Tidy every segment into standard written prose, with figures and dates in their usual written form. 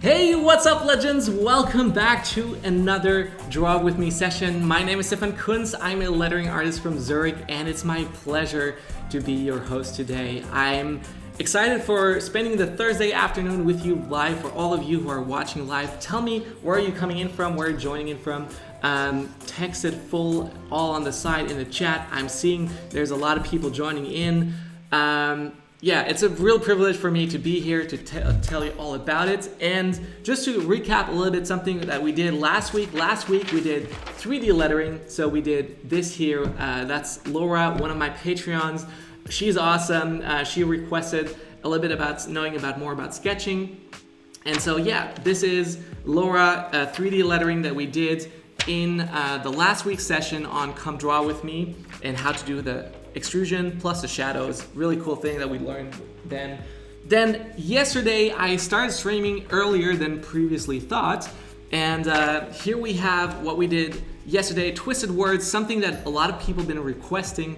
Hey, what's up, legends? Welcome back to another Draw With Me session. My name is Stefan Kunz. I'm a lettering artist from Zurich, and it's my pleasure to be your host today. I'm excited for spending the Thursday afternoon with you live. For all of you who are watching live, tell me where are you coming in from, where are you joining in from. Text it full all on the side in the chat. I'm seeing there's a lot of people joining in. Yeah, it's a real privilege for me to be here to tell you all about it. And just to recap a little bit, something that we did last week. Last week we did 3D lettering. So we did this here. That's Laura, one of my Patreons. She's awesome. She requested a little bit about knowing more about sketching. And so yeah, this is Laura 3D lettering that we did in the last week's session on Come Draw With Me and how to do the extrusion plus the shadows. Really cool thing that we learned then. Then yesterday I started streaming earlier than previously thought, and here we have what we did yesterday, twisted words, something that a lot of people have been requesting.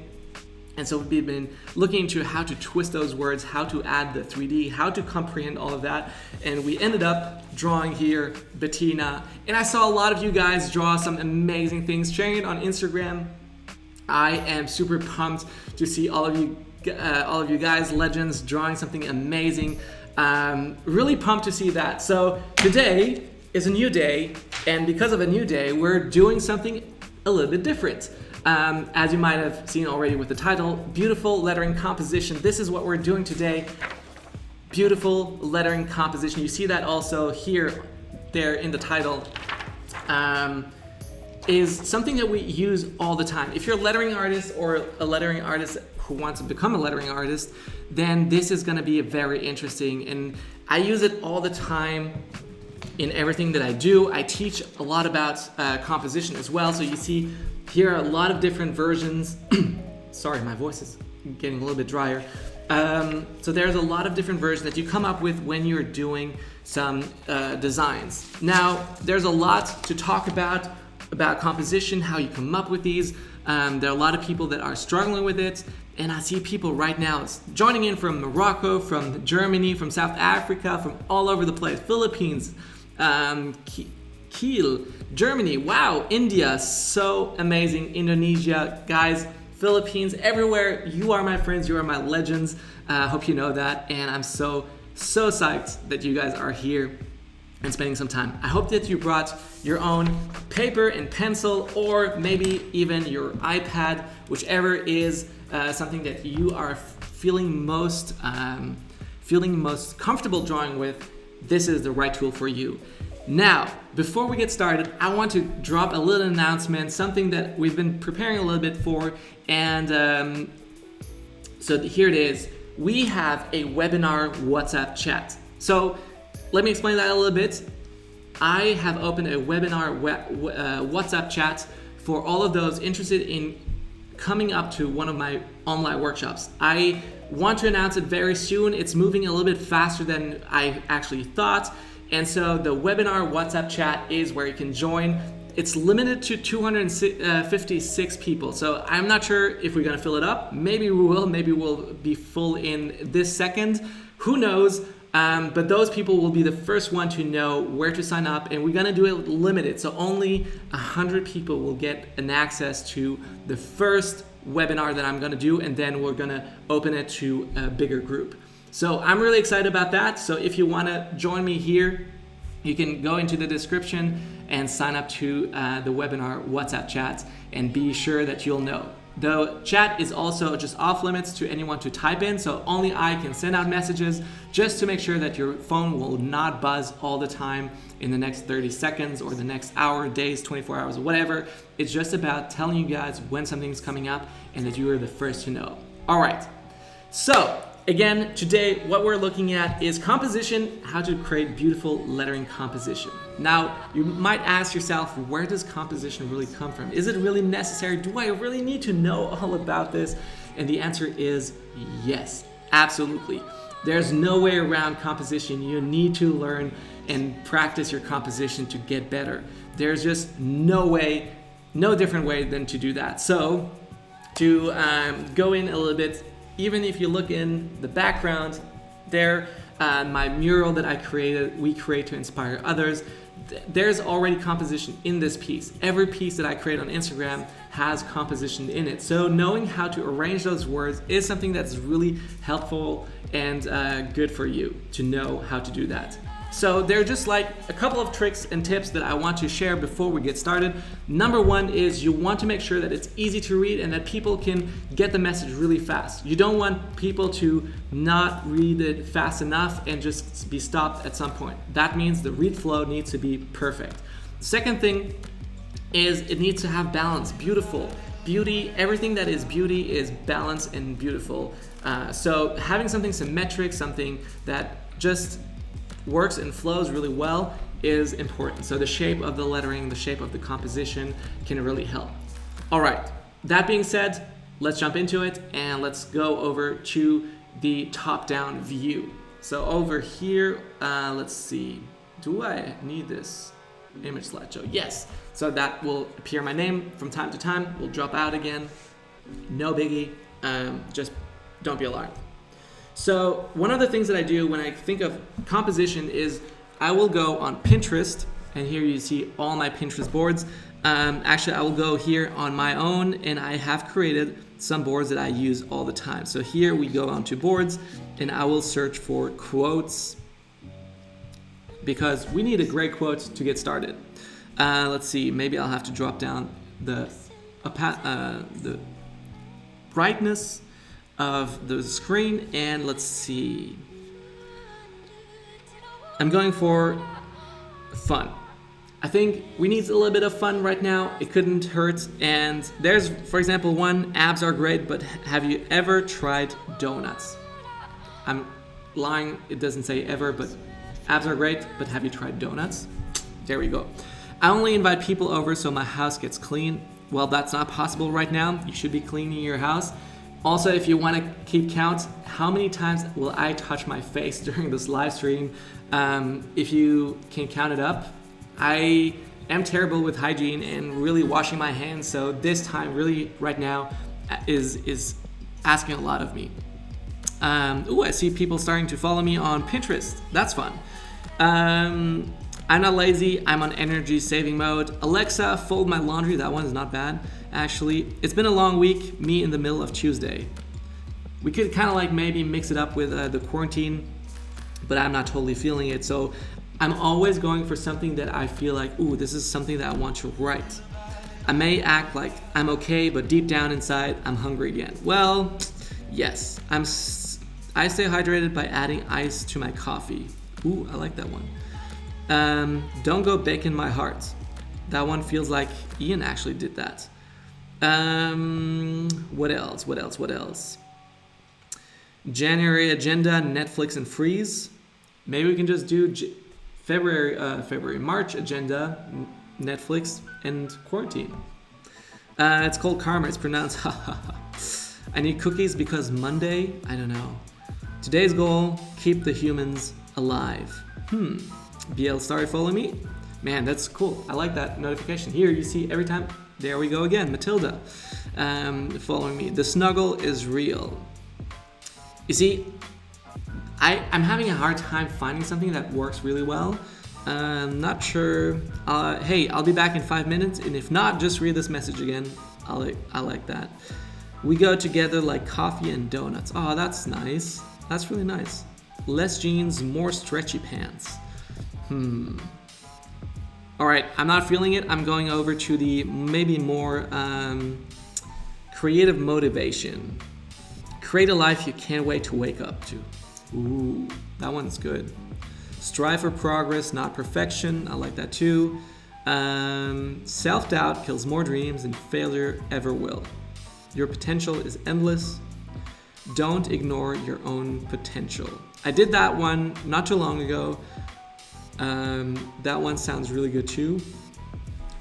And so we've been looking into how to twist those words, how to add the 3D, how to comprehend all of that. And we ended up drawing here Bettina. And I saw a lot of you guys draw some amazing things, sharing it on Instagram. I am super pumped to see all of you guys, legends, drawing something amazing. Really pumped to see that. So today is a new day, and because of a new day, we're doing something a little bit different. As you might have seen already with the title, Beautiful Lettering Composition. This is what we're doing today. Beautiful lettering composition. You see that also here, there in the title. Is something that we use all the time. If you're a lettering artist or a lettering artist who wants to become a lettering artist, then this is going to be very interesting. And I use it all the time in everything that I do. I teach a lot about composition as well. So you see here are a lot of different versions. Sorry, my voice is getting a little bit drier. So there's a lot of different versions that you come up with when you're doing some designs. Now, there's a lot to talk about composition, how you come up with these. There are a lot of people that are struggling with it, and I see people right now joining in from Morocco, from Germany, from South Africa, from all over the place, Philippines, Kiel, Germany, wow, India, so amazing, Indonesia, guys, Philippines, everywhere. You are my friends, you are my legends. Hope you know that, and I'm so psyched that you guys are here and spending some time. I hope that you brought your own paper and pencil, or maybe even your iPad, whichever is something that you are feeling most comfortable drawing with. This is the right tool for you. Now, before we get started, I want to drop a little announcement, something that we've been preparing a little bit for, and so here it is. We have a webinar WhatsApp chat. So let me explain that a little bit. I have opened a webinar WhatsApp chat for all of those interested in coming up to one of my online workshops. I want to announce it very soon. It's moving a little bit faster than I actually thought. And so the webinar WhatsApp chat is where you can join. It's limited to 256 people. So I'm not sure if we're gonna fill it up. Maybe we will, maybe we'll be full in this second. Who knows? But those people will be the first one to know where to sign up, and we're gonna do it limited. So only 100 people will get an access to the first webinar that I'm gonna do, and then we're gonna open it to a bigger group. So I'm really excited about that. So if you wanna join me here, you can go into the description and sign up to the webinar WhatsApp chat, and be sure that you'll know. The chat is also just off limits to anyone to type in, so only I can send out messages, just to make sure that your phone will not buzz all the time in the next 30 seconds or the next hour, days, 24 hours, whatever. It's just about telling you guys when something's coming up and that you are the first to know. All right, so again, today what we're looking at is composition, how to create beautiful lettering composition. Now, you might ask yourself, where does composition really come from? Is it really necessary? Do I really need to know all about this? And the answer is yes, absolutely. There's no way around composition. You need to learn and practice your composition to get better. There's just no way, no different way than to do that. So to go in a little bit, even if you look in the background there, my mural that we create to inspire others. There's already composition in this piece. Every piece that I create on Instagram has composition in it. So knowing how to arrange those words is something that's really helpful and good for you to know how to do that. So there are just like a couple of tricks and tips that I want to share before we get started. Number one is you want to make sure that it's easy to read and that people can get the message really fast. You don't want people to not read it fast enough and just be stopped at some point. That means the read flow needs to be perfect. Second thing is it needs to have balance, beautiful. Beauty, everything that is beauty is balanced and beautiful. So having something symmetric, something that just works and flows really well is important. So the shape of the lettering, the shape of the composition can really help. All right, that being said, let's jump into it and let's go over to the top-down view. So over here, let's see, do I need this image slideshow? Yes, so that will appear my name from time to time, will drop out again, no biggie, just don't be alarmed. So one of the things that I do when I think of composition is I will go on Pinterest, and here you see all my Pinterest boards. Actually, I will go here on my own, and I have created some boards that I use all the time. So here we go onto boards, and I will search for quotes because we need a great quote to get started. Let's see, maybe I'll have to drop down the brightness of the screen, and let's see, I'm going for fun. I think we need a little bit of fun right now. It couldn't hurt. And there's, for example, one, abs are great, but have you ever tried donuts? I'm lying, it doesn't say ever, but abs are great, but have you tried donuts? There we go. I only invite people over so my house gets clean. Well, that's not possible right now. You should be cleaning your house. Also, if you want to keep count, how many times will I touch my face during this live stream? If you can count it up, I am terrible with hygiene and really washing my hands. So this time, really right now, is asking a lot of me. I see people starting to follow me on Pinterest. That's fun. I'm not lazy. I'm on energy saving mode. Alexa, fold my laundry. That one is not bad. Actually, it's been a long week, me in the middle of Tuesday. We could kind of like maybe mix it up with the quarantine, but I'm not totally feeling it. So I'm always going for something that I feel like, ooh, this is something that I want to write. I may act like I'm okay, but deep down inside, I'm hungry again. Well, yes, I stay hydrated by adding ice to my coffee. Ooh, I like that one. Don't go baking my heart. That one feels like Ian actually did that. What else? January agenda, Netflix and freeze. Maybe we can just do March agenda, Netflix and quarantine. It's called karma. It's pronounced ha ha ha. I need cookies because Monday, I don't know. Today's goal, keep the humans alive. BL started following me. Man, that's cool. I like that notification. Here you see every time. There we go again, Matilda following me. The snuggle is real. You see, I'm having a hard time finding something that works really well. Not sure. Hey, I'll be back in 5 minutes, and if not, just read this message again. I like that. We go together like coffee and donuts. Oh, that's nice. That's really nice. Less jeans, more stretchy pants. All right, I'm not feeling it. I'm going over to the maybe more creative motivation. Create a life you can't wait to wake up to. Ooh, that one's good. Strive for progress, not perfection. I like that too. Self-doubt kills more dreams than failure ever will. Your potential is endless. Don't ignore your own potential. I did that one not too long ago. That one sounds really good too.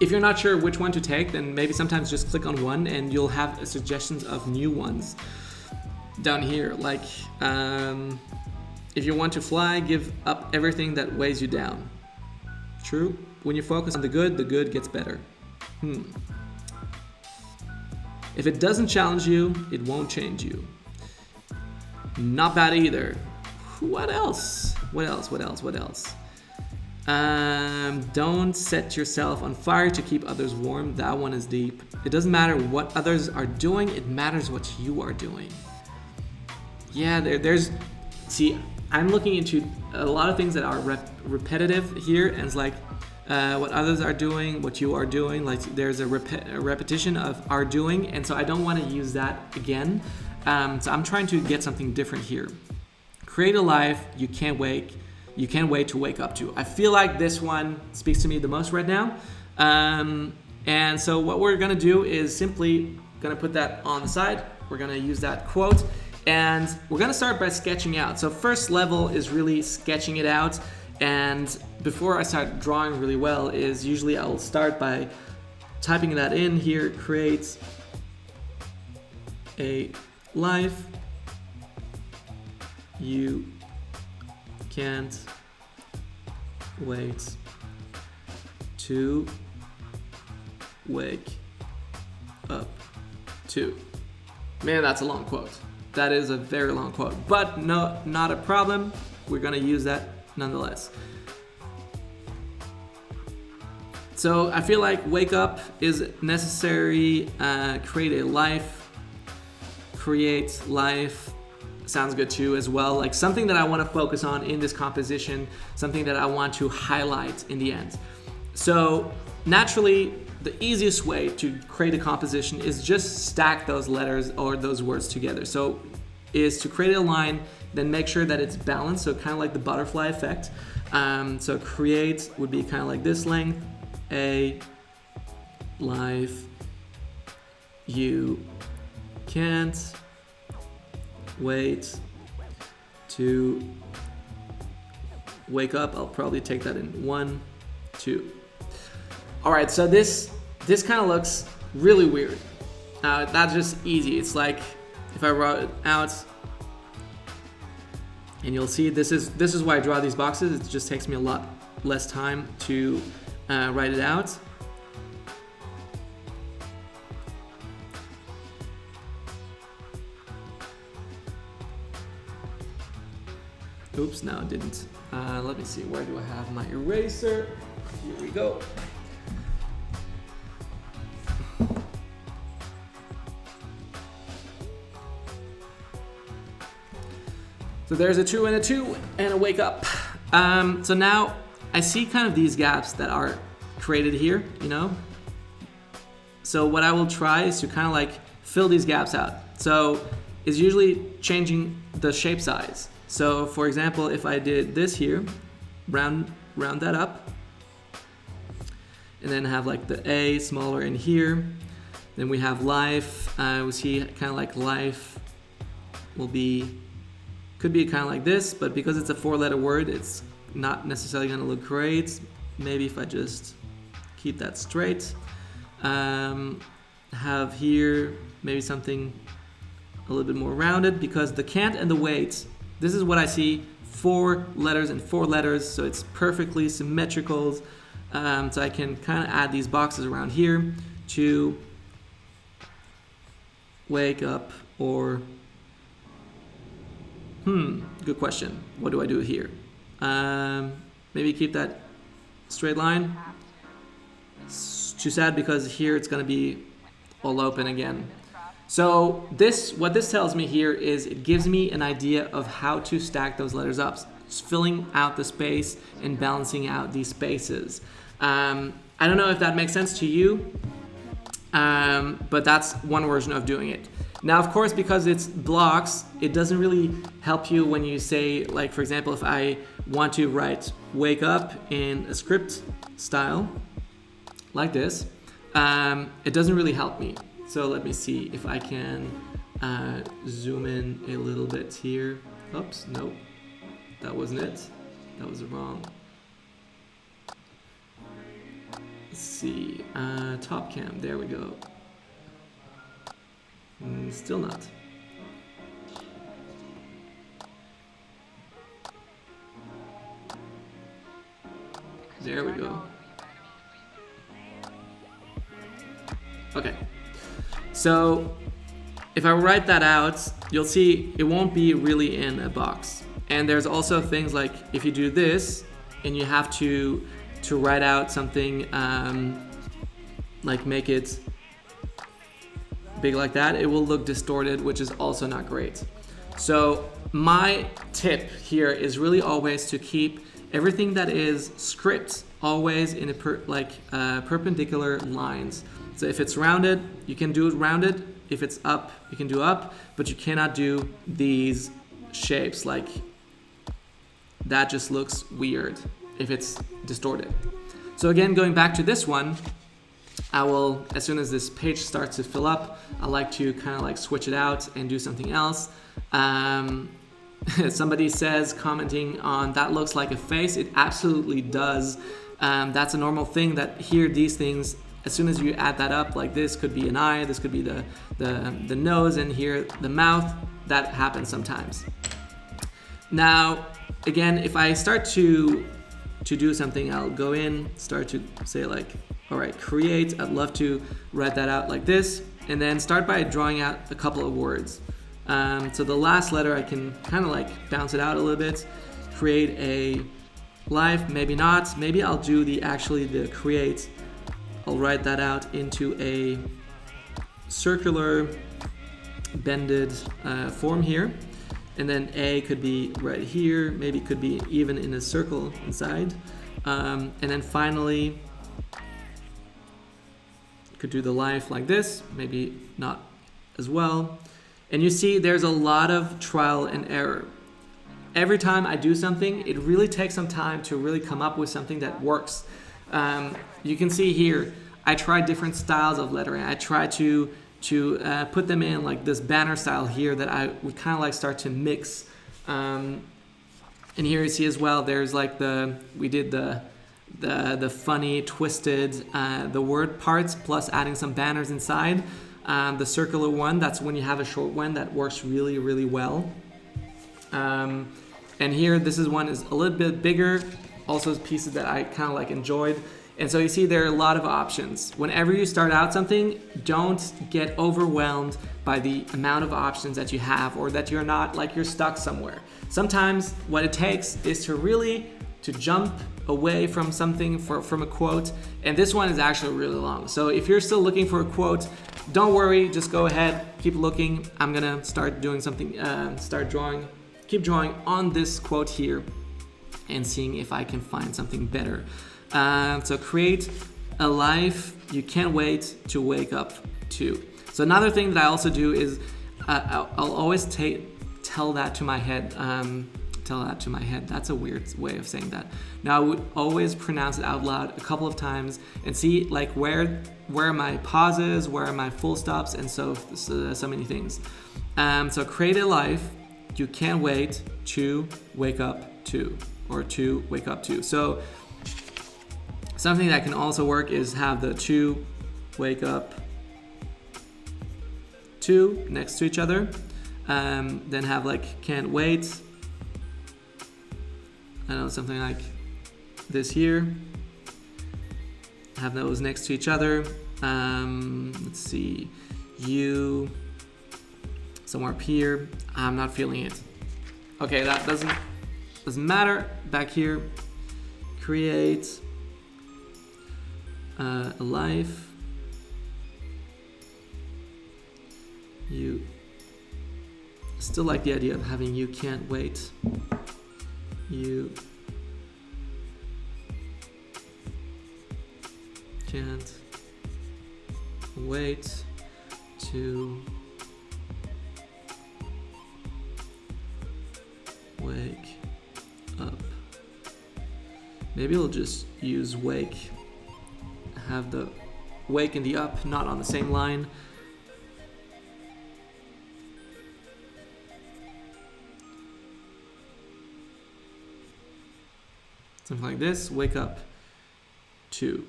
If you're not sure which one to take, then maybe sometimes just click on one and you'll have suggestions of new ones down here. Like, if you want to fly, give up everything that weighs you down. True. When you focus on the good gets better. If it doesn't challenge you, it won't change you. Not bad either. What else? Don't set yourself on fire to keep others warm. That one is deep. It doesn't matter what others are doing. It matters what you are doing. Yeah, see, I'm looking into a lot of things that are repetitive here, and it's like what others are doing, what you are doing. Like there's a repetition of are doing, and so I don't want to use that again. So I'm trying to get something different here. Create a life you can't wait to wake up to. I feel like this one speaks to me the most right now. And so what we're gonna do is simply gonna put that on the side. We're gonna use that quote, and we're gonna start by sketching out. So first level is really sketching it out. And before I start drawing really well is usually I'll start by typing that in here, create a life you can't wait to wake up to. Man, that's a long quote. That is a very long quote, but no, not a problem. We're gonna use that nonetheless. So I feel like wake up is necessary. Create life sounds good too as well. Like something that I want to focus on in this composition, something that I want to highlight in the end. So naturally, the easiest way to create a composition is just stack those letters or those words together. So is to create a line, then make sure that it's balanced, so kind of like the butterfly effect. So create would be kind of like this length, a life you can't wait to wake up. I'll probably take that in 1, 2. All right, so this kind of looks really weird. That's just easy. It's like if I wrote it out, and you'll see this is why I draw these boxes. It just takes me a lot less time to write it out. Oops, no, it didn't. Let me see, where do I have my eraser? Here we go. So there's a 2 and a 2 and a wake up. So now I see kind of these gaps that are created here, you know? So what I will try is to kind of like fill these gaps out. So it's usually changing the shape size. So for example, if I did this here, round that up, and then have like the A smaller in here, then we have life. We see kind of like life could be kind of like this, but because it's a 4-letter word, it's not necessarily going to look great. Maybe if I just keep that straight, have here maybe something a little bit more rounded, because the can't and the wait, this is what I see, 4 letters and 4 letters, so it's perfectly symmetrical. So I can kind of add these boxes around here to wake up, or good question. What do I do here? Maybe keep that straight line. It's too sad because here it's going to be all open again. So what this tells me here is it gives me an idea of how to stack those letters up, filling out the space and balancing out these spaces. I don't know if that makes sense to you, but that's one version of doing it. Now, of course, because it's blocks, it doesn't really help you when you say, like, for example, if I want to write wake up in a script style, like this, it doesn't really help me. So let me see if I can zoom in a little bit here. Oops, no, that wasn't it. That was wrong. Let's see, top cam, there we go. Still not. There we go. Okay. So if I write that out, you'll see it won't be really in a box. And there's also things like if you do this and you have to write out something like make it big like that, it will look distorted, which is also not great. So my tip here is really always to keep everything that is script always in a perpendicular lines. So if it's rounded, you can do it rounded. If it's up, you can do up, but you cannot do these shapes. Like that just looks weird if it's distorted. So again, going back to this one, I will, as soon as this page starts to fill up, I like to kind of like switch it out and do something else. Somebody says, commenting on, that looks like a face. It absolutely does. That's a normal thing that here, these things, as soon as you add that up, like this could be an eye, this could be the nose, and here the mouth. That happens sometimes. Now, again, if I start to do something, I'll go in, start to say like, all right, create. I'd love to write that out like this, and then start by drawing out a couple of words. So the last letter, I can kind of like bounce it out a little bit, create a life, maybe not. Maybe I'll do the create. I'll write that out into a circular bended form here. And then A could be right here, maybe it could be even in a circle inside. And then finally, could do the life like this, maybe not as well. And you see there's a lot of trial and error. Every time I do something, it really takes some time to really come up with something that works. You can see here, I tried different styles of lettering. I tried to put them in like this banner style here that I would kind of like start to mix. And here you see as well, there's like we did the funny twisted the word parts plus adding some banners inside. The circular one, that's when you have a short one that works really, really well. And here, this one is a little bit bigger, also pieces that I kind of like enjoyed. And so you see there are a lot of options. Whenever you start out something, don't get overwhelmed by the amount of options that you have, or that you're not like you're stuck somewhere. Sometimes what it takes is to jump away from something, from a quote. And this one is actually really long. So if you're still looking for a quote, don't worry, just go ahead, keep looking. I'm gonna start doing something, keep drawing on this quote here and seeing if I can find something better. So create a life you can't wait to wake up to. So another thing that I also do is I'll always tell that to my head. That's a weird way of saying that. Now I would always pronounce it out loud a couple of times and see like where are my pauses, where are my full stops, and so many things. So create a life you can't wait to wake up to, or to wake up to. So something that can also work is have the to wake up to next to each other. Then have like can't wait. I know, something like this here. Have those next to each other. Let's see. You somewhere up here. I'm not feeling it. Okay, that doesn't matter. Back here, create a life you still like the idea of having you can't wait. You can't wait to wake up. Maybe we'll just use wake. Have the wake and the up not on the same line. Something like this, wake up to.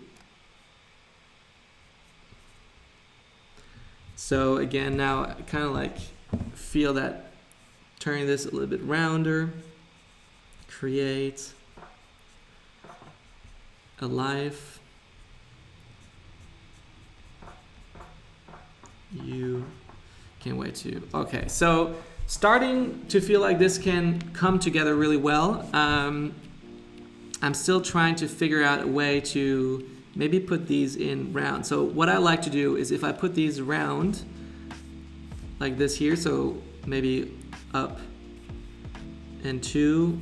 So again, now I kind of like feel that turning this a little bit rounder, create a life you can't wait to. Okay, so starting to feel like this can come together really well. I'm still trying to figure out a way to maybe put these in round. So what I like to do is if I put these round like this here, so maybe up and two,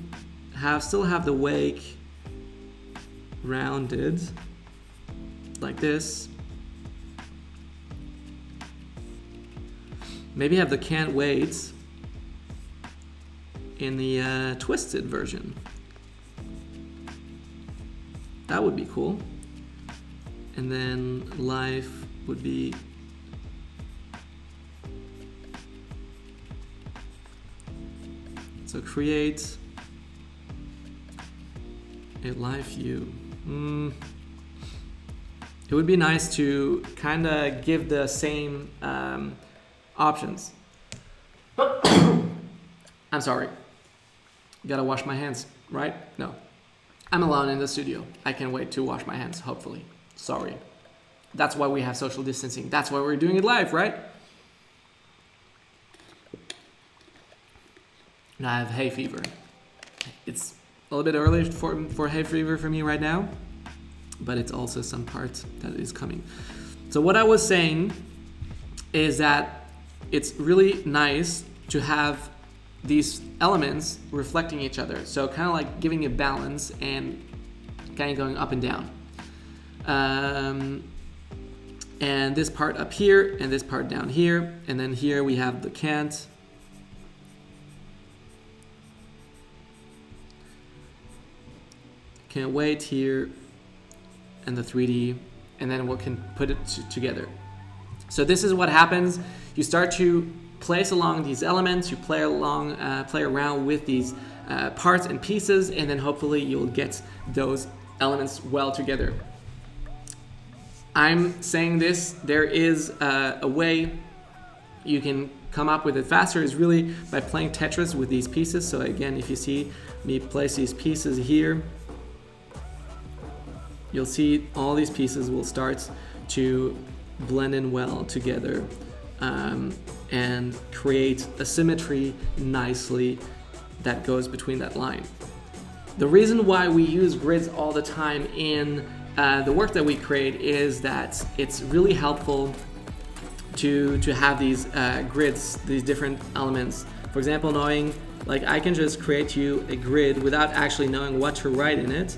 still have the wake rounded like this. Maybe have the can't wait in the twisted version. That would be cool. And then life would be so create a live view. It would be nice to kind of give the same options. I'm sorry. Gotta wash my hands, right? No. I'm alone in the studio. I can't wait to wash my hands, hopefully. Sorry. That's why we have social distancing. That's why we're doing it live, right? Now I have hay fever. It's a little bit early for hay fever for me right now, but it's also some part that is coming. So what I was saying is that it's really nice to have these elements reflecting each other. So kind of like giving a balance and kind of going up and down. And this part up here and this part down here. And then here we have the can't. Can't wait here. And the 3D. And then we can put it together. So this is what happens. You start to place along these elements, you play around with these parts and pieces, and then hopefully you'll get those elements well together. I'm saying this, there is a way you can come up with it faster is really by playing Tetris with these pieces. So again, if you see me place these pieces here, you'll see all these pieces will start to blend in well together. And create a symmetry nicely that goes between that line. The reason why we use grids all the time in the work that we create is that it's really helpful to have these grids, these different elements. For example, knowing, like I can just create you a grid without actually knowing what to write in it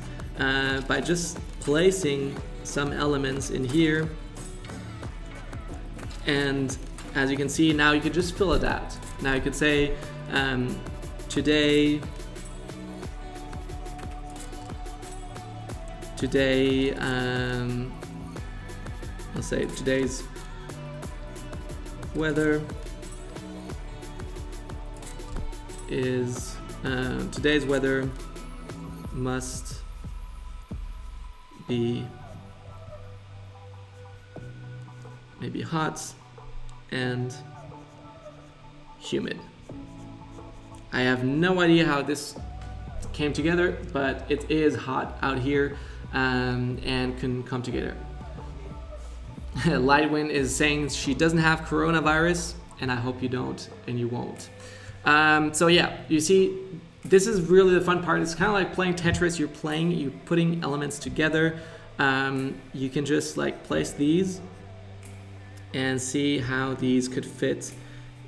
by just placing some elements in here. And as you can see, now you could just fill it out. Now you could say, today, let's say today's weather is, today's weather must be maybe hot and humid. I have no idea how this came together, but it is hot out here and can come together. Lightwind is saying she doesn't have coronavirus, and I hope you don't and you won't. So yeah, you see, this is really the fun part. It's kind of like playing Tetris. You're putting elements together. You can just like place these and see how these could fit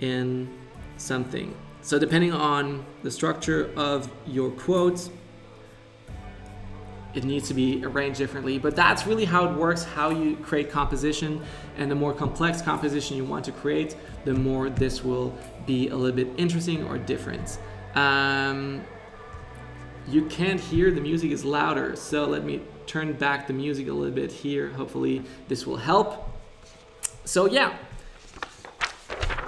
in something. So depending on the structure of your quotes, it needs to be arranged differently, but that's really how it works, how you create composition. And the more complex composition you want to create, the more this will be a little bit interesting or different. You can't hear, the music is louder, so let me turn back the music a little bit here. Hopefully this will help. So yeah,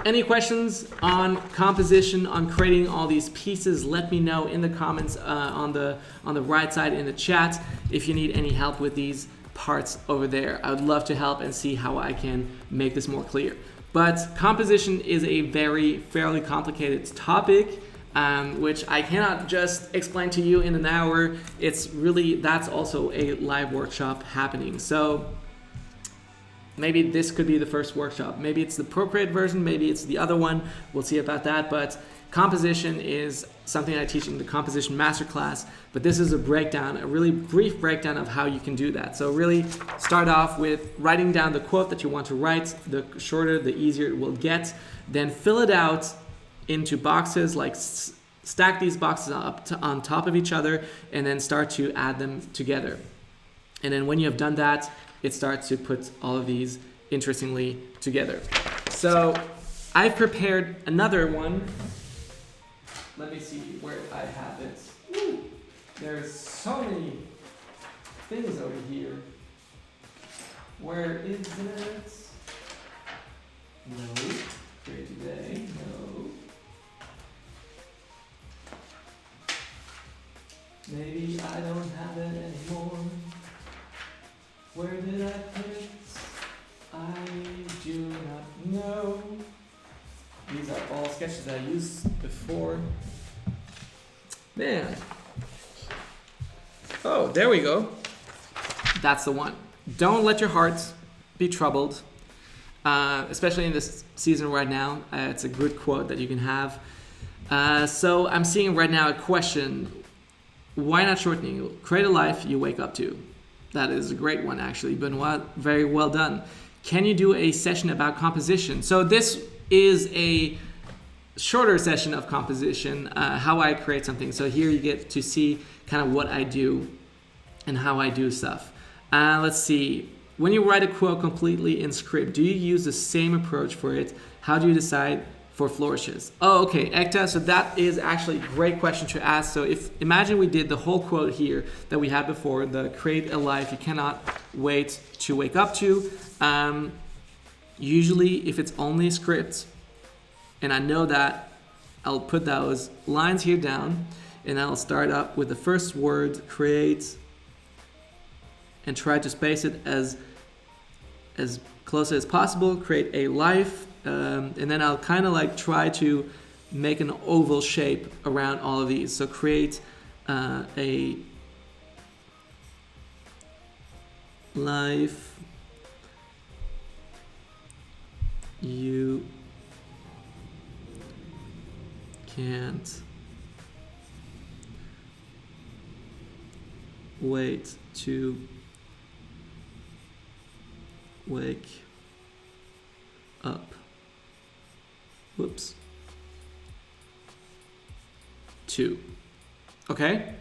any questions on composition, on creating all these pieces, let me know in the comments on the right side in the chat if you need any help with these parts over there. I would love to help and see how I can make this more clear. But composition is a fairly complicated topic, which I cannot just explain to you in an hour. It's really, that's also a live workshop happening. So maybe this could be the first workshop. Maybe it's the Procreate version, maybe it's the other one. We'll see about that. But composition is something I teach in the composition masterclass. But this is a breakdown, a really brief breakdown of how you can do that. So really start off with writing down the quote that you want to write. The shorter, the easier it will get. Then fill it out into boxes, like stack these boxes on top of each other, and then start to add them together. And then when you have done that, it starts to put all of these interestingly together. So I've prepared another one. Let me see where I have it. Woo! There's so many things over here. Where is it? No. Create today. No. Maybe I don't have it anymore. Where did I put it? I do not know. These are all sketches I used before. Man. Oh, there we go. That's the one. Don't let your heart be troubled, especially in this season right now. It's a good quote that you can have. So I'm seeing right now a question. Why not shortening? Create a life you wake up to. That is a great one, actually. Benoit, very well done. Can you do a session about composition? So this is a shorter session of composition, how I create something. So here you get to see kind of what I do and how I do stuff. Let's see. When you write a quote completely in script, do you use the same approach for it? How do you decide for flourishes? Oh, okay, Ekta, so that is actually a great question to ask. So imagine we did the whole quote here that we had before, the create a life you cannot wait to wake up to. Usually if it's only script, and I know that, I'll put those lines here down, and I'll start up with the first word, create, and try to space it as close as possible, create a life. And then I'll kind of like try to make an oval shape around all of these. So create a life you can't wait to wake up. Whoops. 2. Okay?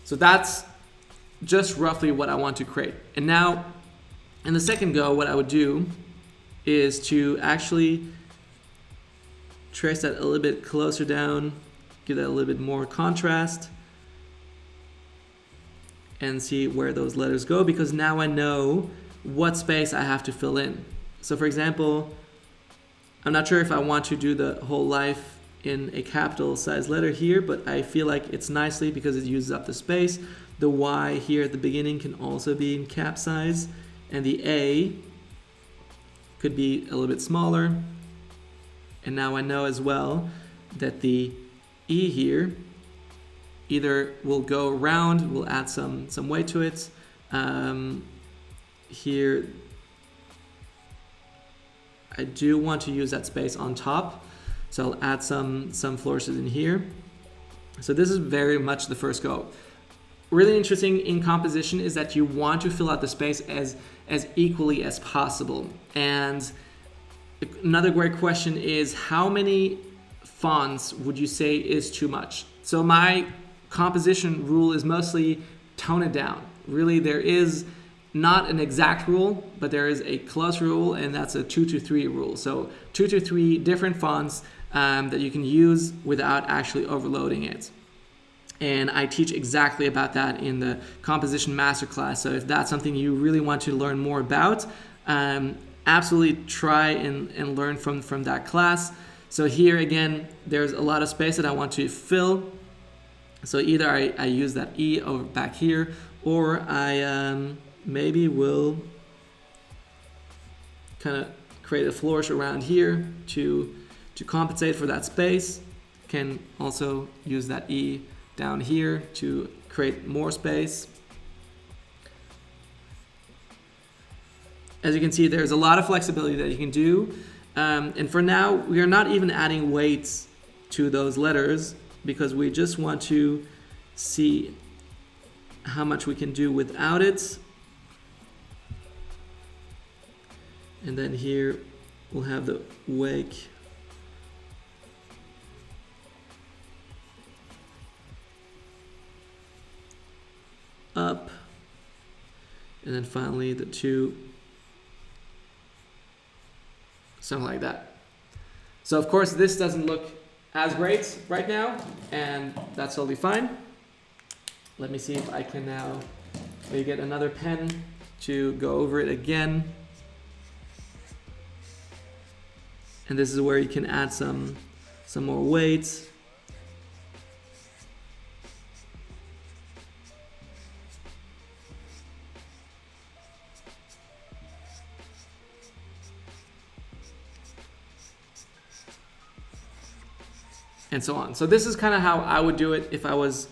So that's just roughly what I want to create. And now, in the second go, what I would do is to actually trace that a little bit closer down, give that a little bit more contrast, and see where those letters go, because now I know what space I have to fill in. So for example, I'm not sure if I want to do the whole life in a capital size letter here, but I feel like it's nicely because it uses up the space. The Y here at the beginning can also be in cap size, and the A could be a little bit smaller. And now I know as well that the E here either will go around, we'll add some weight to it. Here, I do want to use that space on top, so I'll add some flourishes in here. So this is very much the first go. Really interesting in composition is that you want to fill out the space as equally as possible. And another great question is, how many fonts would you say is too much? So my composition rule is mostly tone it down. Really, there is not an exact rule, but there is a close rule, and that's a 2 to 3 rule. So 2 to 3 different fonts that you can use without actually overloading it. And I teach exactly about that in the composition masterclass. So if that's something you really want to learn more about, absolutely try and learn from that class. So here again, there's a lot of space that I want to fill. So either I use that E over back here, or I maybe will kind of create a flourish around here to compensate for that space. Can also use that E down here to create more space. as you can see, there's a lot of flexibility that you can do. And for now, we are not even adding weights to those letters because we just want to see how much we can do without it. And then here we'll have the wake. Up. And then finally the two. Something like that. So of course this doesn't look as great right now, and that's totally fine. Let me see if I can now maybe get another pen to go over it again. And this is where you can add some more weights. And so on. So this is kind of how I would do it if I was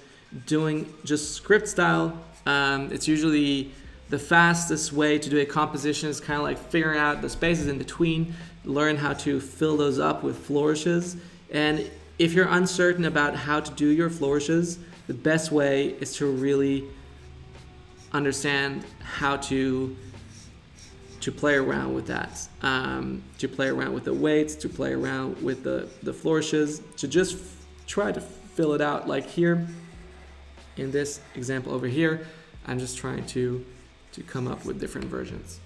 doing just script style. It's usually the fastest way to do a composition is kind of like figuring out the spaces in between, learn how to fill those up with flourishes. And if you're uncertain about how to do your flourishes, the best way is to really understand how to play around with that, to play around with the weights, to play around with the flourishes, to just try to fill it out. Like here, in this example over here, I'm just trying to come up with different versions.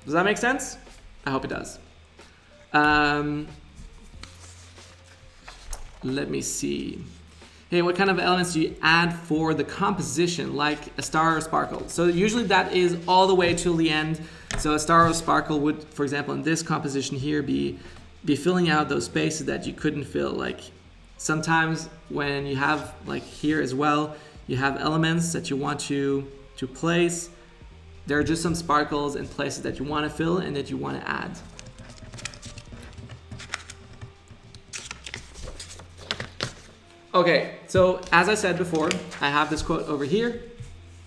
Does that make sense? I hope it does. Let me see. Hey, what kind of elements do you add for the composition, like a star or sparkle? So usually that is all the way till the end. So a star or sparkle would, for example, in this composition here, be filling out those spaces that you couldn't fill. Like sometimes when you have, like here as well, you have elements that you want to place. There are just some sparkles in places that you want to fill and that you want to add. Okay, so as I said before, I have this quote over here,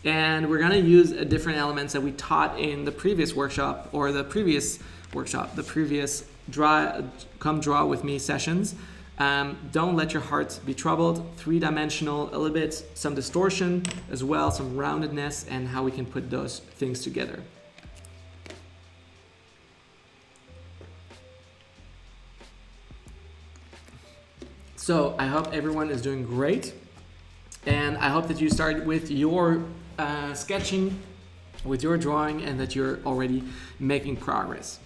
and we're going to use different elements that we taught in the previous workshop, or the previous Come Draw With Me sessions. Don't let your heart be troubled. 3-dimensional, a little bit, some distortion as well, some roundedness, and how we can put those things together. So I hope everyone is doing great, and I hope that you start with your sketching, with your drawing, and that you're already making progress.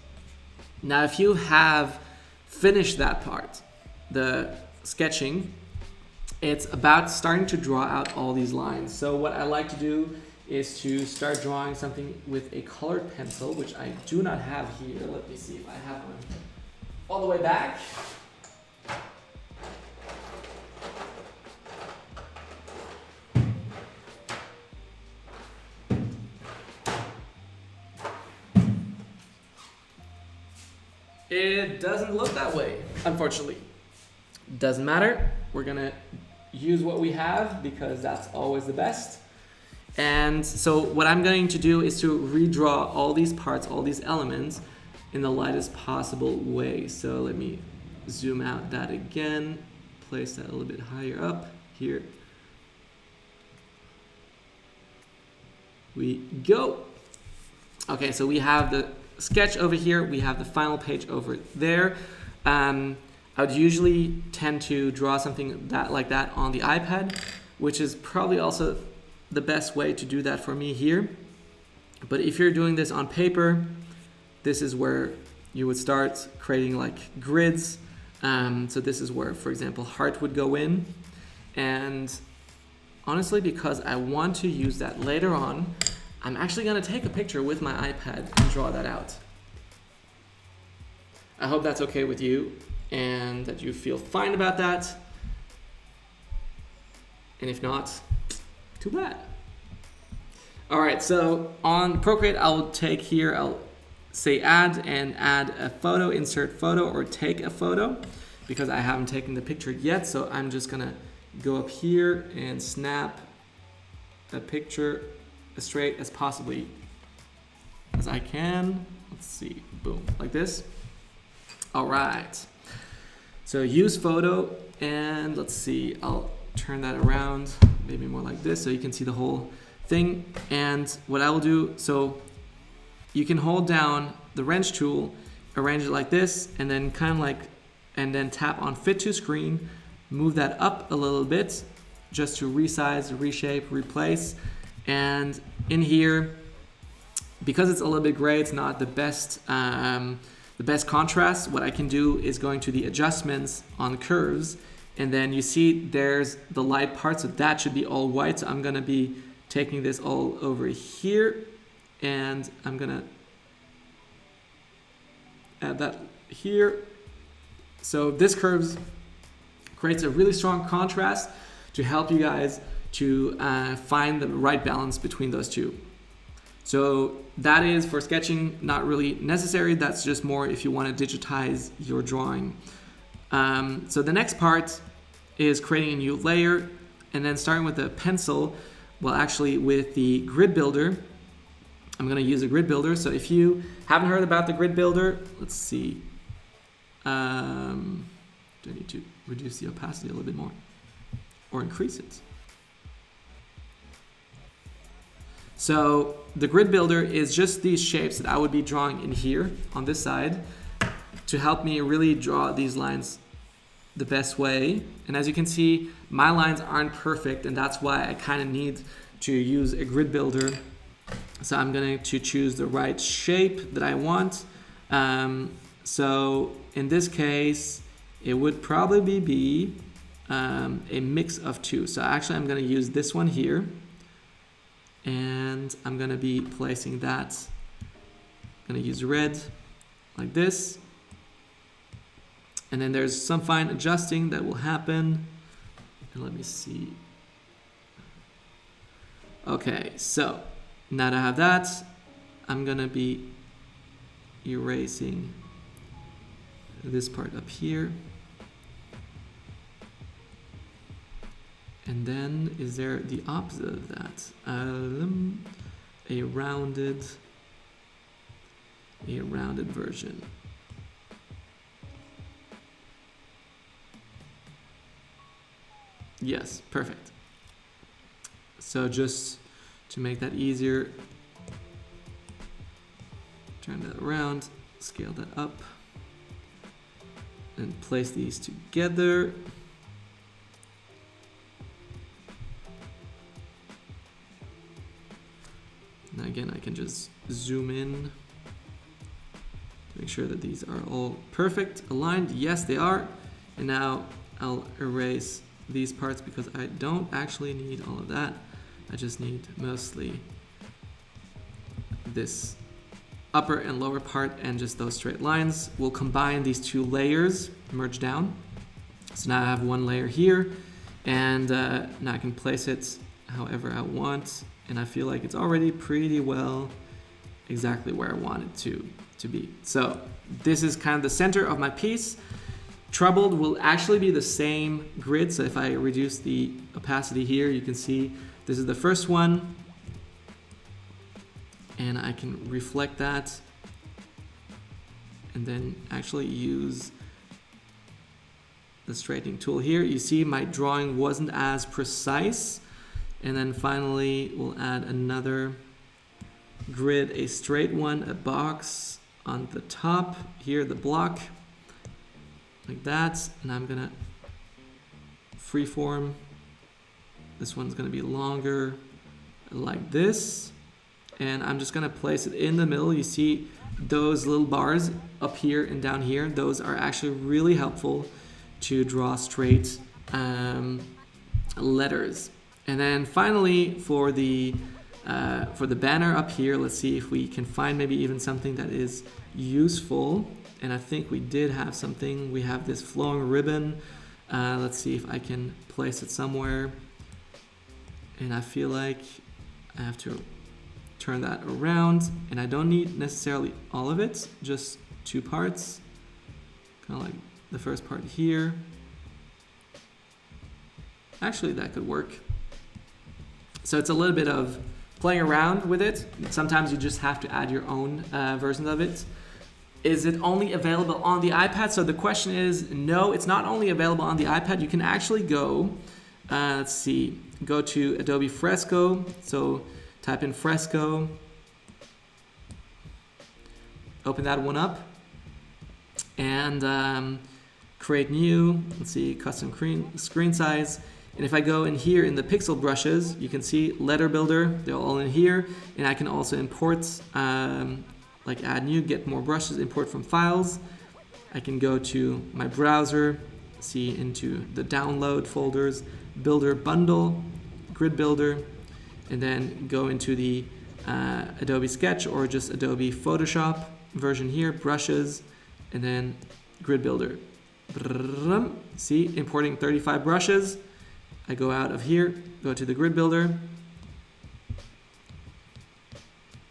Now, if you have finished that part, the sketching, it's about starting to draw out all these lines. So what I like to do is to start drawing something with a colored pencil, which I do not have here. Let me see if I have one all the way back. It doesn't look that way, unfortunately. Doesn't matter. We're gonna use what we have because that's always the best. And so what I'm going to do is to redraw all these parts, all these elements in the lightest possible way. So let me zoom out that again, place that a little bit higher up here. We go. Okay, so we have the sketch over here, we have the final page over there. I would usually tend to draw something like that on the iPad, which is probably also the best way to do that for me here. But if you're doing this on paper, this is where you would start creating like grids. So this is where, for example, heart would go in. And honestly, because I want to use that later on, I'm actually going to take a picture with my iPad and draw that out. I hope that's okay with you and that you feel fine about that. And if not, too bad. All right, so on Procreate, I'll say add and add a photo, insert photo, or take a photo, because I haven't taken the picture yet. So I'm just going to go up here and snap a picture as straight as possibly as I can. Let's see, boom, like this. All right. So use photo, and let's see, I'll turn that around, maybe more like this, so you can see the whole thing. And what I will do, so you can hold down the wrench tool, arrange it like this, and then kind of like, and then tap on fit to screen, move that up a little bit, just to resize, reshape, replace. And in here, because it's a little bit gray, it's not the best contrast. What I can do is going to the adjustments on curves, and then you see there's the light part, so that should be all white. So I'm gonna be taking this all over here, and I'm gonna add that here. So this curves creates a really strong contrast to help you guys to find the right balance between those two. So that is for sketching not really necessary. That's just more if you want to digitize your drawing. So the next part is creating a new layer, and then starting with the pencil, well, actually with the grid builder, I'm going to use a grid builder. So if you haven't heard about the grid builder, let's see. Do I need to reduce the opacity a little bit more or increase it? So the grid builder is just these shapes that I would be drawing in here on this side to help me really draw these lines the best way. And as you can see, my lines aren't perfect, and that's why I kind of need to use a grid builder. So I'm going to choose the right shape that I want. So in this case, it would probably be a mix of two. So actually I'm going to use this one here, and I'm going to be placing that. I'm going to use red like this. And then there's some fine adjusting that will happen. And let me see. Okay, so now that I have that, I'm going to be erasing this part up here. And then is there the opposite of that? A rounded version. Yes, perfect. So just to make that easier, turn that around, scale that up, and place these together. Now again, I can just zoom in to make sure that these are all perfect, aligned. Yes, they are. And now I'll erase these parts because I don't actually need all of that. I just need mostly this upper and lower part and just those straight lines. We'll combine these two layers, merge down. So now I have one layer here, and now I can place it however I want. And I feel like it's already pretty well exactly where I want it to be. So this is kind of the center of my piece. Troubled will actually be the same grid. So if I reduce the opacity here, you can see this is the first one. And I can reflect that. And then actually use the straightening tool here. You see my drawing wasn't as precise. And then finally, we'll add another grid, a straight one, a box on the top here, the block, like that. And I'm gonna freeform. This one's gonna be longer, like this. And I'm just gonna place it in the middle. You see those little bars up here and down here. Those are actually really helpful to draw straight letters. And then finally, for the banner up here, let's see if we can find maybe even something that is useful. And I think we did have something. We have this flowing ribbon. Let's see if I can place it somewhere. And I feel like I have to turn that around. And I don't need necessarily all of it, just two parts. Kind of like the first part here. Actually, that could work. So it's a little bit of playing around with it. Sometimes you just have to add your own versions of it. Is it only available on the iPad? So the question is, no, it's not only available on the iPad. You can actually go, let's see, go to Adobe Fresco. So type in Fresco, open that one up, and create new, let's see, custom screen size. And if I go in here in the pixel brushes, you can see letter builder, they're all in here. And I can also import, like add new, get more brushes, import from files. I can go to my browser, see into the download folders, builder bundle, grid builder, and then go into the Adobe Sketch or just Adobe Photoshop version here, brushes, and then grid builder. See, importing 35 brushes. I go out of here, go to the grid builder,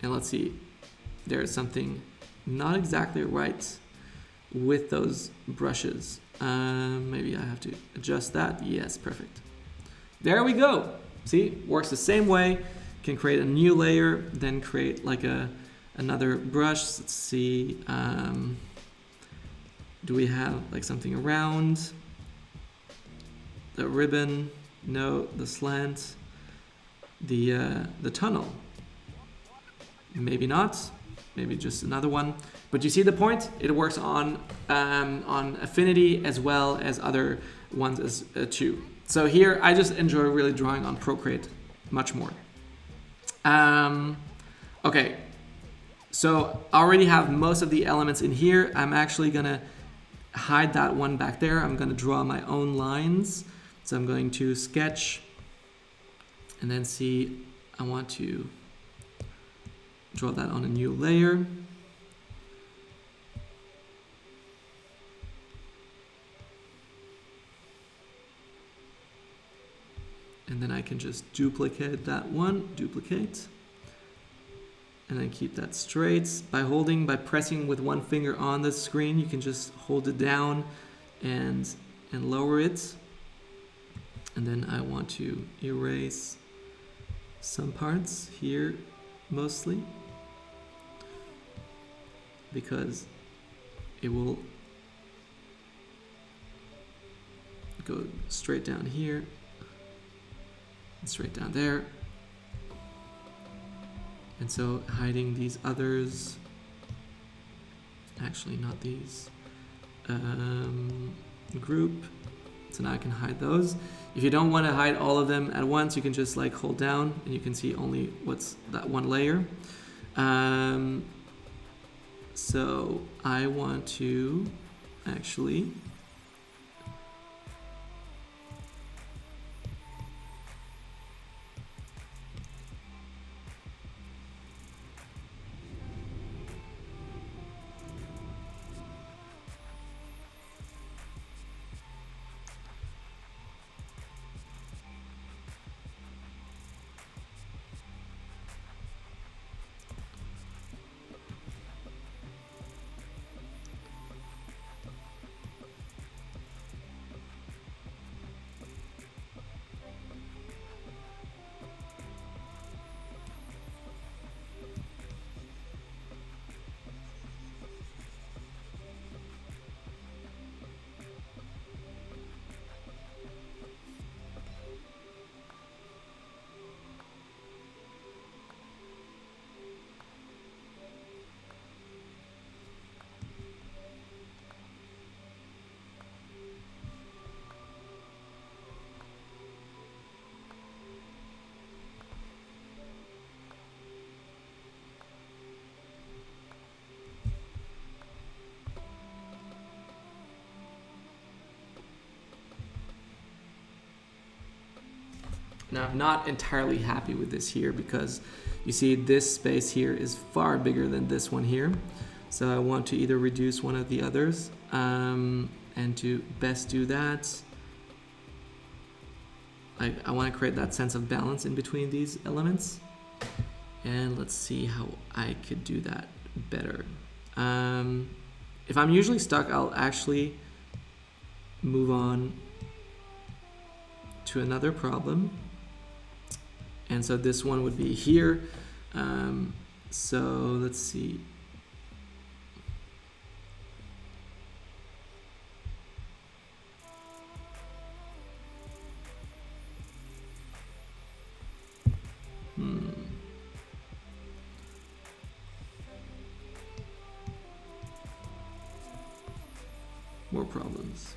and let's see, there's something not exactly right with those brushes. Maybe I have to adjust that. Yes, perfect. There we go. See, works the same way. Can create a new layer, then create like another brush. Let's see. Do we have like something around the ribbon? No, the slant, the tunnel. Maybe not. Maybe just another one. But you see the point? It works on Affinity as well as other ones as too. So here I just enjoy really drawing on Procreate much more. Okay, so I already have most of the elements in here. I'm actually gonna hide that one back there. I'm gonna draw my own lines. So I'm going to sketch and then see, I want to draw that on a new layer. And then I can just duplicate that one, duplicate, and then keep that straight. By pressing with one finger on the screen, you can just hold it down and lower it. And then I want to erase some parts here, mostly, because it will go straight down here and straight down there. And so hiding these others, actually not these, group. So now I can hide those. If you don't want to hide all of them at once, you can just like hold down and you can see only what's that one layer. So I want to actually Now I'm not entirely happy with this here because you see this space here is far bigger than this one here. So I want to either reduce one of the others, and to best do that, I want to create that sense of balance in between these elements. And let's see how I could do that better. If I'm usually stuck, I'll actually move on to another problem. And so this one would be here. So let's see. More problems.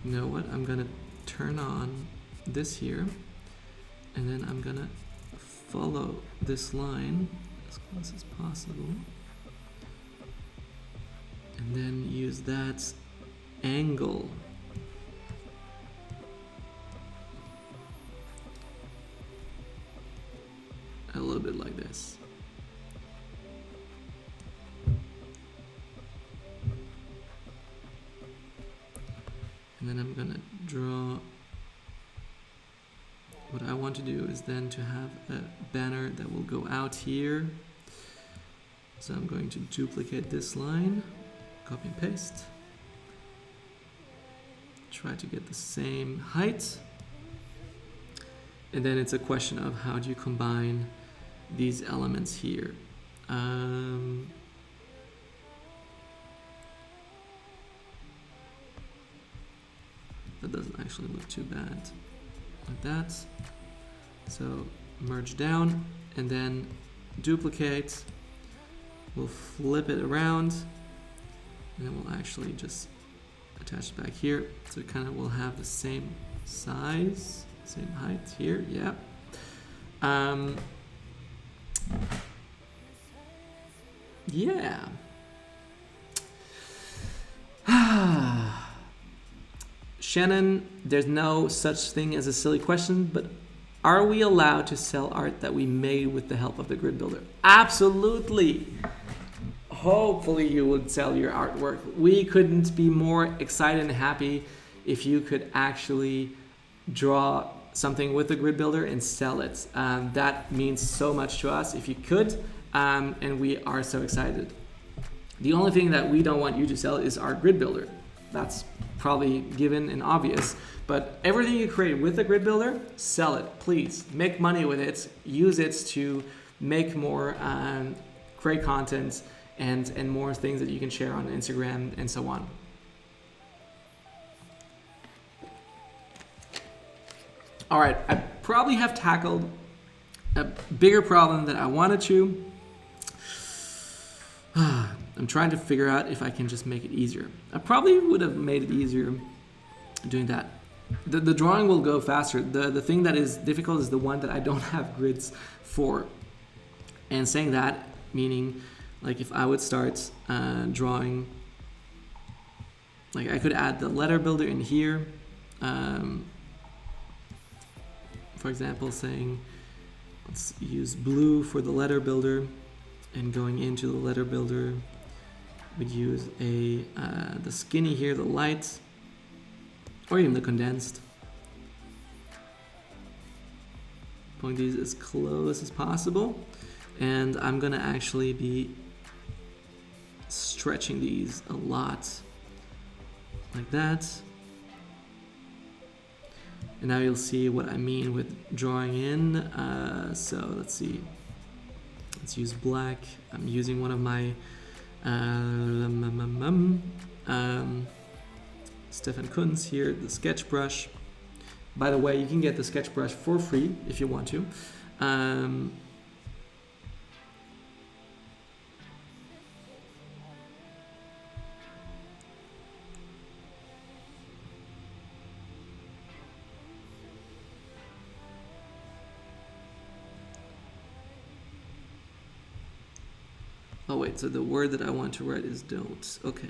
You know what? I'm gonna turn on this here, and then I'm gonna follow this line as close as possible, and then use that angle a little bit like this. And then I'm gonna draw, what I want to do is then to have a banner that will go out here. So I'm going to duplicate this line, copy and paste. Try to get the same height. And then it's a question of how do you combine these elements here. That doesn't actually look too bad, like that. So merge down and then duplicate. We'll flip it around and then we'll actually just attach it back here. So it kind of will have the same size, same height here, yeah. Yeah. Shannon, there's no such thing as a silly question, but are we allowed to sell art that we made with the help of the grid builder? Absolutely. Hopefully you would sell your artwork. We couldn't be more excited and happy if you could actually draw something with the grid builder and sell it. That means so much to us if you could, and we are so excited. The only thing that we don't want you to sell is our grid builder. That's probably given and obvious, but everything you create with the grid builder, sell it, please. Make money with it, use it to make more great content and more things that you can share on Instagram and so on. All right, I probably have tackled a bigger problem than I wanted to. I'm trying to figure out if I can just make it easier. I probably would have made it easier doing that. The drawing will go faster. The thing that is difficult is the one that I don't have grids for. And saying that, meaning like if I would start drawing, like I could add the letter builder in here. For example, saying, let's use blue for the letter builder, and going into the letter builder, we'd use the skinny here, the light, or even the condensed. Pulling these as close as possible, and I'm gonna actually be stretching these a lot, like that. And now you'll see what I mean with drawing in. So let's see. Let's use black. I'm using one of my Stefan Kunz here, the sketch brush. By the way, you can get the sketch brush for free if you want to. Oh wait, so the word that I want to write is don't. Okay.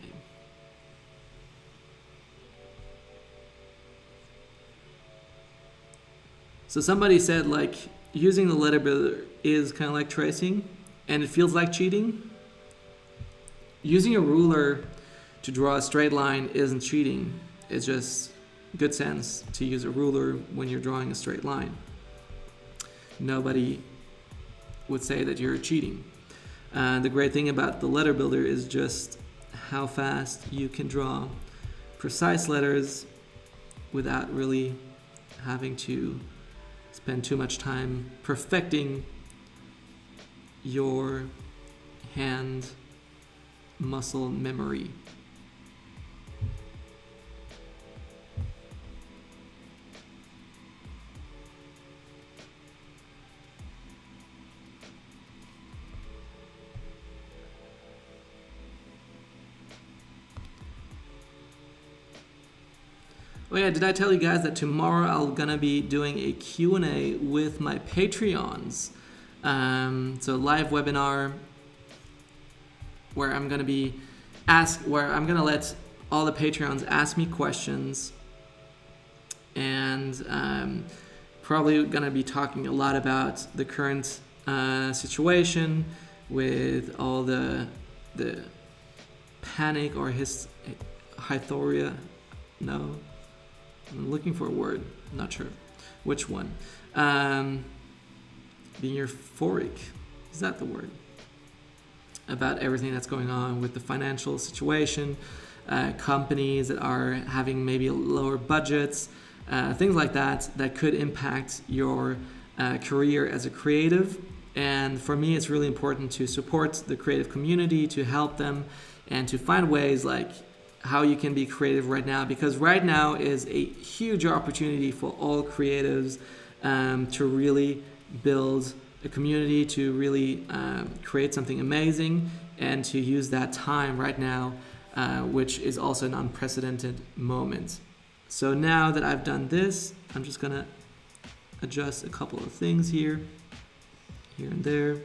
So somebody said like using the letter builder is kind of like tracing and it feels like cheating. Using a ruler to draw a straight line isn't cheating. It's just good sense to use a ruler when you're drawing a straight line. Nobody would say that you're cheating. The great thing about the letter builder is just how fast you can draw precise letters without really having to spend too much time perfecting your hand muscle memory. Oh yeah, did I tell you guys that tomorrow I'm gonna be doing a Q&A with my Patreons? So live webinar where I'm gonna let all the Patreons ask me questions, and probably gonna be talking a lot about the current situation with all the panic or hysteria. No. I'm looking for a word, not sure which one. Being euphoric, is that the word? About everything that's going on with the financial situation, companies that are having maybe lower budgets, things like that could impact your career as a creative. And for me, it's really important to support the creative community, to help them, and to find ways like how you can be creative right now, because right now is a huge opportunity for all creatives to really build a community, to really create something amazing, and to use that time right now, which is also an unprecedented moment. So now that I've done this, I'm just gonna adjust a couple of things here and there.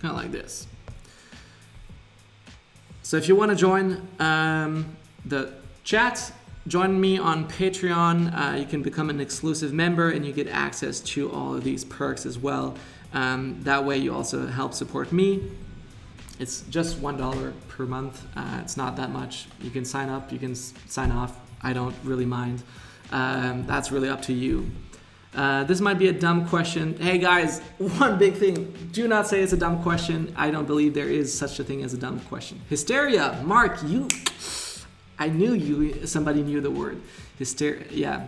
Kind of like this. So if you want to join the chat, join me on Patreon. You can become an exclusive member and you get access to all of these perks as well. That way you also help support me. It's just $1 per month. It's not that much. You can sign up, you can sign off. I don't really mind. That's really up to you. This might be a dumb question. Hey guys, one big thing. Do not say it's a dumb question. I don't believe there is such a thing as a dumb question. Hysteria. Mark, I knew somebody knew the word. Hysteria, yeah.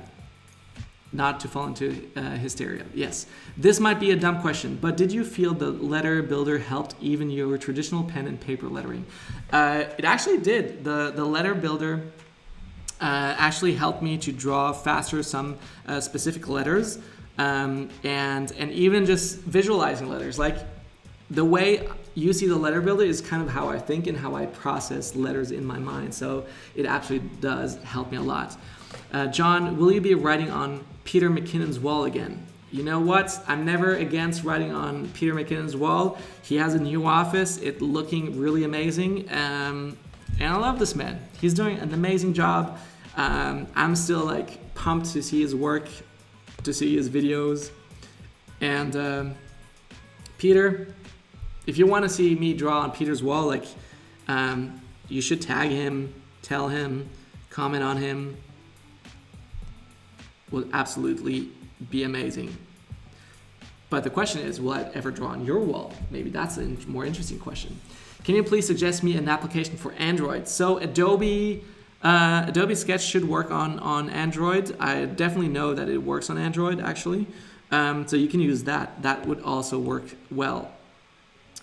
Not to fall into hysteria. Yes. This might be a dumb question, but did you feel the letter builder helped even your traditional pen and paper lettering? It actually did. The letter builder actually helped me to draw faster some specific letters, and even just visualizing letters. Like the way you see the letter builder is kind of how I think and how I process letters in my mind. So it actually does help me a lot. John, will you be writing on Peter McKinnon's wall again? You know what? I'm never against writing on Peter McKinnon's wall. He has a new office. It's looking really amazing. And I love this man. He's doing an amazing job. I'm still like pumped to see his work, to see his videos. And Peter, if you want to see me draw on Peter's wall, like you should tag him, tell him, comment on him. Will absolutely be amazing. But the question is, will I ever draw on your wall? Maybe that's a more interesting question. Can you please suggest me an application for Android? So Adobe Sketch should work on Android. I definitely know that it works on Android actually. So you can use that. That would also work well.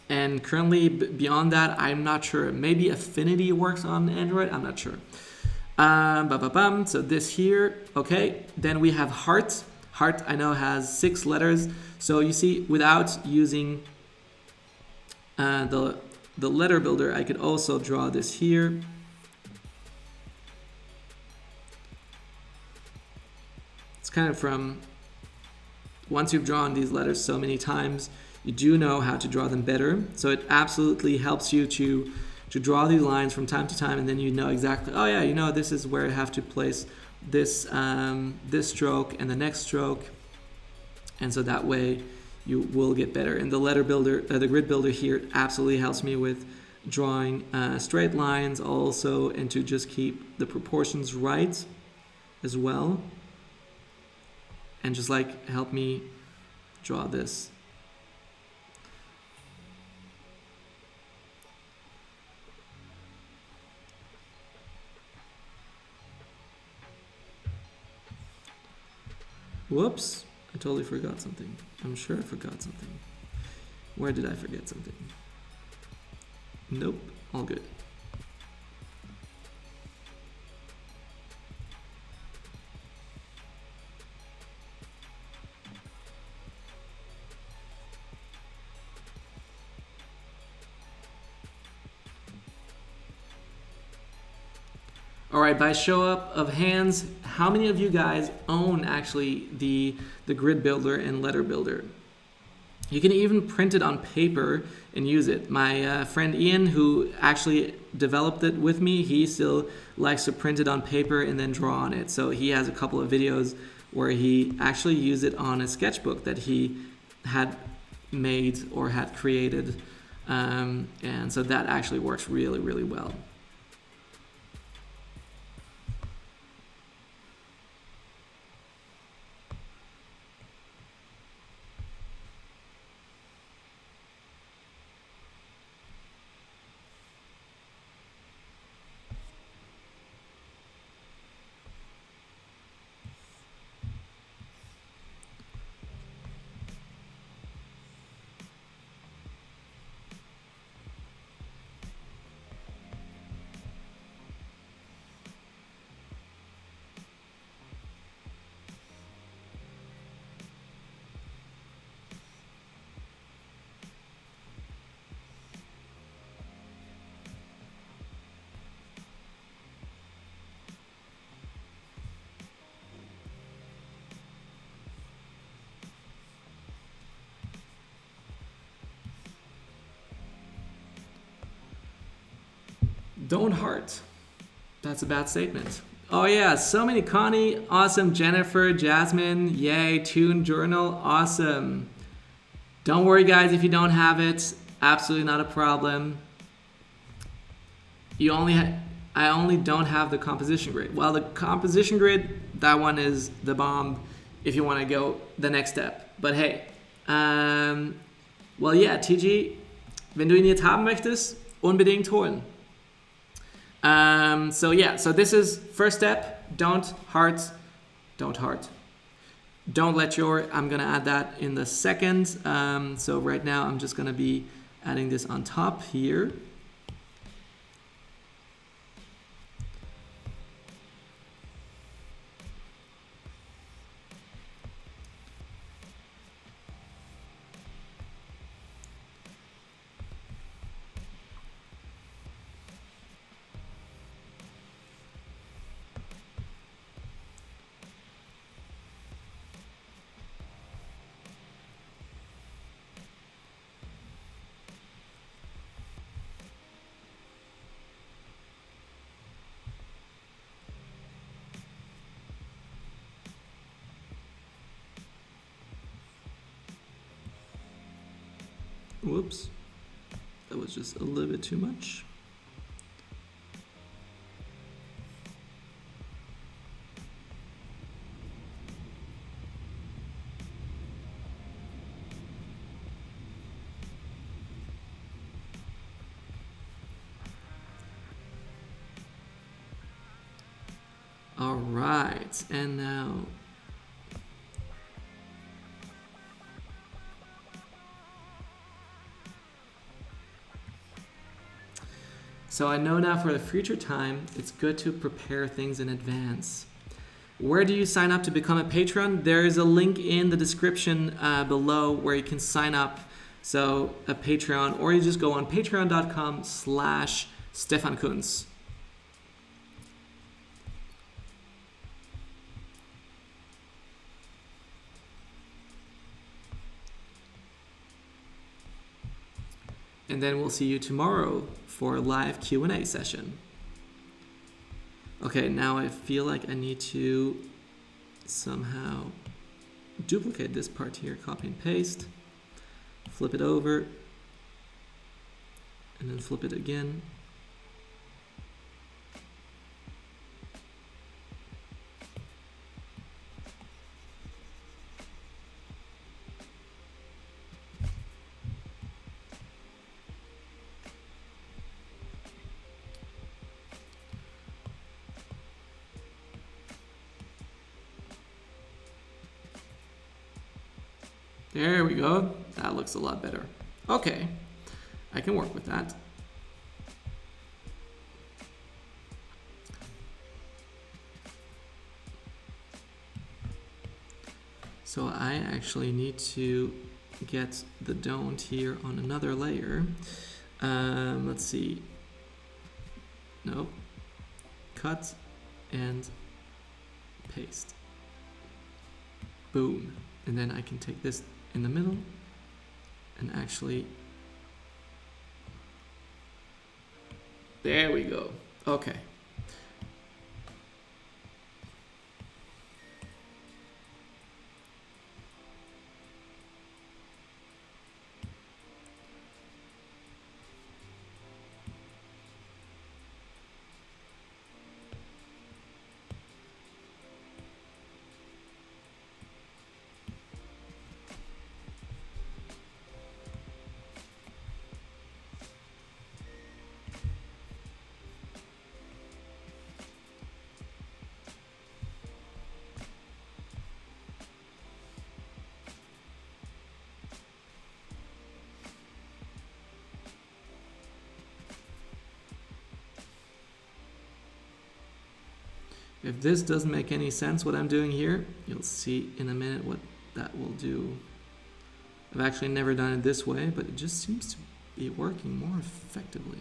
And currently beyond that, I'm not sure. Maybe Affinity works on Android. I'm not sure. So this here, okay. Then we have Heart. Heart I know has 6 letters. So you see, without using the letter builder, I could also draw this here. It's kind of from, once you've drawn these letters so many times, you do know how to draw them better. So it absolutely helps you to draw these lines from time to time, and then you know exactly, oh yeah, you know this is where I have to place this this stroke and the next stroke, and so that way you will get better. And the letter builder, the grid builder here absolutely helps me with drawing straight lines also, and to just keep the proportions right as well, and just like help me draw this. Whoops, I totally forgot something. I'm sure I forgot something. Where did I forget something? Nope, all good. All right, by show up of hands, how many of you guys own actually the grid builder and letter builder? You can even print it on paper and use it. My friend Ian, who actually developed it with me, he still likes to print it on paper and then draw on it. So he has a couple of videos where he actually used it on a sketchbook that he had made or had created. And so that actually works really, really well. Don't heart. That's a bad statement. Oh yeah, so many. Connie, awesome. Jennifer, Jasmine, yay. Tune Journal, awesome. Don't worry guys if you don't have it. Absolutely not a problem. I only don't have the composition grid. Well, the composition grid, that one is the bomb if you want to go the next step. But hey, well yeah, TG, wenn du ihn jetzt haben möchtest, unbedingt holen. So this is first step. Don't heart. Don't let your, I'm gonna add that in the second. So right now I'm just gonna be adding this on top here. Whoops, that was just a little bit too much. All right, and now so I know now for the future time, it's good to prepare things in advance. Where do you sign up to become a patron? There is a link in the description below where you can sign up. So a Patreon, or you just go on patreon.com/Stefan Kunz. And then we'll see you tomorrow for a live Q&A session. Okay, now I feel like I need to somehow duplicate this part here, copy and paste, flip it over, and then flip it again. There we go. That looks a lot better. Okay, I can work with that. So I actually need to get the don't here on another layer. Let's see. No. Cut and paste. Boom. And then I can take this in the middle and actually, there we go. Okay. If this doesn't make any sense, what I'm doing here, you'll see in a minute what that will do. I've actually never done it this way, but it just seems to be working more effectively.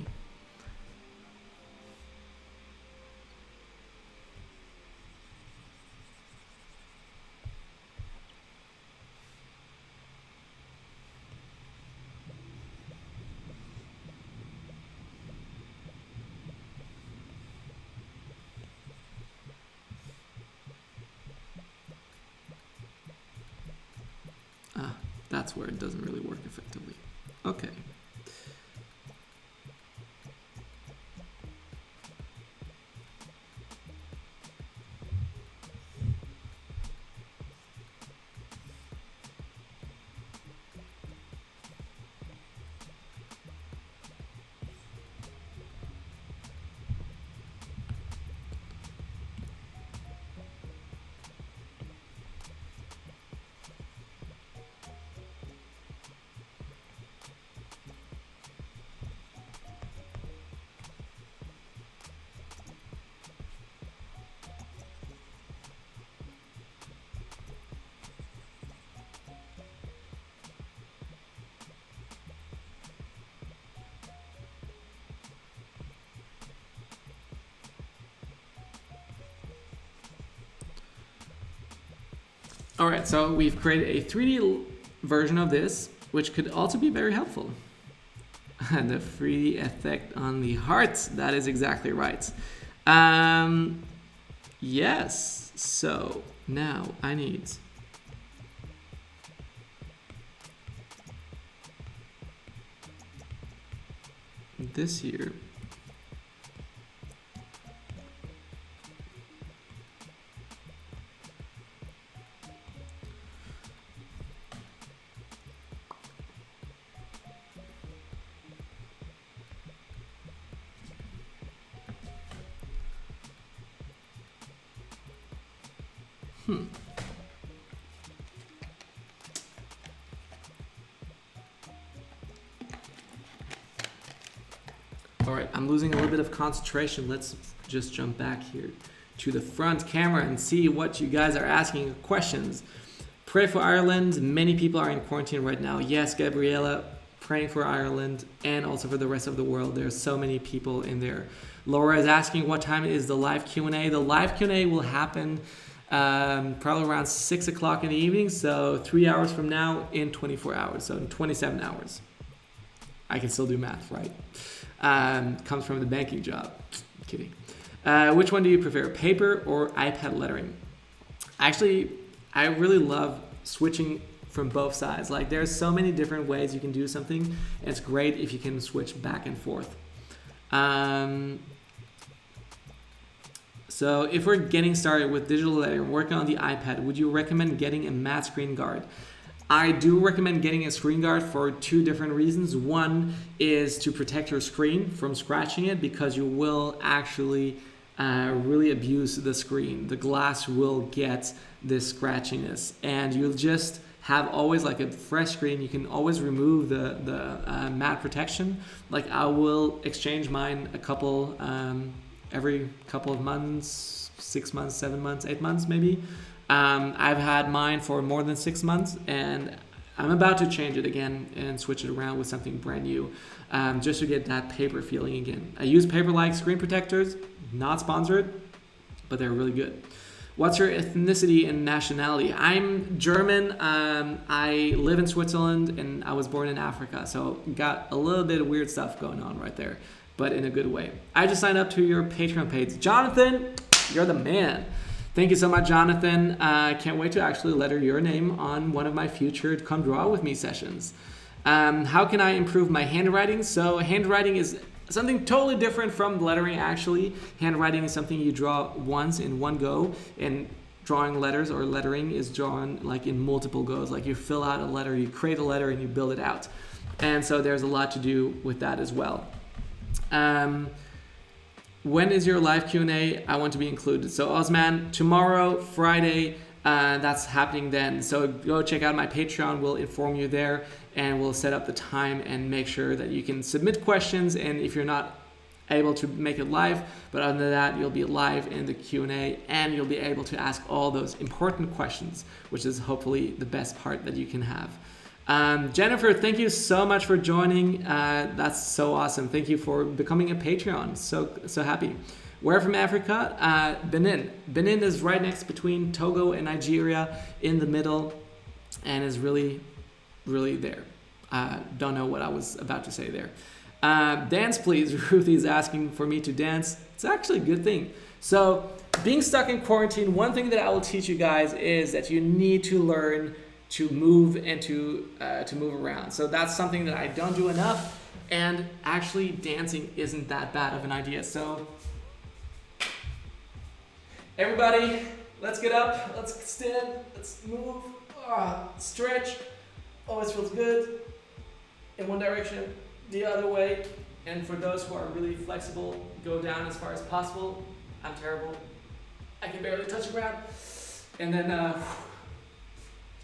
That's where it doesn't really work effectively. Okay. All right, so we've created a 3D version of this, which could also be very helpful. And the 3D effect on the hearts, that is exactly right. Yes, so now I need this here. All right, I'm losing a little bit of concentration. Let's just jump back here to the front camera and see what you guys are asking questions. Pray for Ireland. Many people are in quarantine right now. Yes, Gabriella, praying for Ireland and also for the rest of the world. There's so many people in there. Laura is asking what time is the live Q&A. The live Q&A will happen probably around 6 o'clock in the evening. So 3 hours from now in 24 hours. So in 27 hours. I can still do math, right? Comes from the banking job. Kidding. Which one do you prefer, paper or iPad lettering? Actually, I really love switching from both sides. Like, there's so many different ways you can do something, and it's great if you can switch back and forth. So if we're getting started with digital lettering, working on the iPad, would you recommend getting a matte screen guard? I do recommend getting a screen guard for two different reasons. One is to protect your screen from scratching it, because you will actually really abuse the screen. The glass will get this scratchiness, and you'll just have always like a fresh screen. You can always remove the matte protection. Like I will exchange mine every couple of months, 6 months, 7 months, 8 months maybe. I've had mine for more than 6 months, and I'm about to change it again and switch it around with something brand new, just to get that paper feeling again. I use paper-like screen protectors, not sponsored, but they're really good. What's your ethnicity and nationality? I'm German. I live in Switzerland, and I was born in Africa, so got a little bit of weird stuff going on right there, but in a good way. I just signed up to your Patreon page. Jonathan, you're the man. Thank you so much, Jonathan. I can't wait to actually letter your name on one of my future Come Draw With Me sessions. How can I improve my handwriting? So handwriting is something totally different from lettering, actually. Handwriting is something you draw once in one go, and drawing letters or lettering is drawn like in multiple goes. Like you fill out a letter, you create a letter, and you build it out. And so there's a lot to do with that as well. When is your live Q&A? I want to be included. So Osman, tomorrow, Friday, that's happening then. So go check out my Patreon. We'll inform you there, and we'll set up the time and make sure that you can submit questions. And if you're not able to make it live, but other than that, you'll be live in the Q&A, and you'll be able to ask all those important questions, which is hopefully the best part that you can have. Jennifer, thank you so much for joining. That's so awesome. Thank you for becoming a Patreon. So happy. Where from Africa? Benin. Benin is right next between Togo and Nigeria, in the middle, and is really, really there. Don't know what I was about to say there. Dance, please. Ruthie is asking for me to dance. It's actually a good thing. So being stuck in quarantine, one thing that I will teach you guys is that you need to learn to move and to move around. So that's something that I don't do enough, and actually dancing isn't that bad of an idea. So everybody, let's get up, let's stand, let's move, stretch. Always feels good. In one direction, the other way. And for those who are really flexible, go down as far as possible. I'm terrible. I can barely touch the ground. And then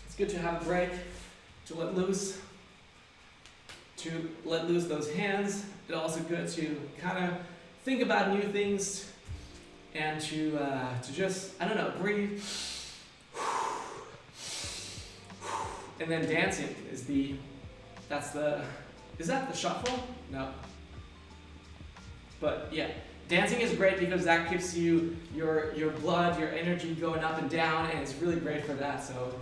it's good to have a break, to let loose those hands. It's also good to kind of think about new things and to just, I don't know, breathe. And then dancing is that the shuffle? No. But yeah, dancing is great because that keeps your blood, your energy going up and down, and it's really great for that. So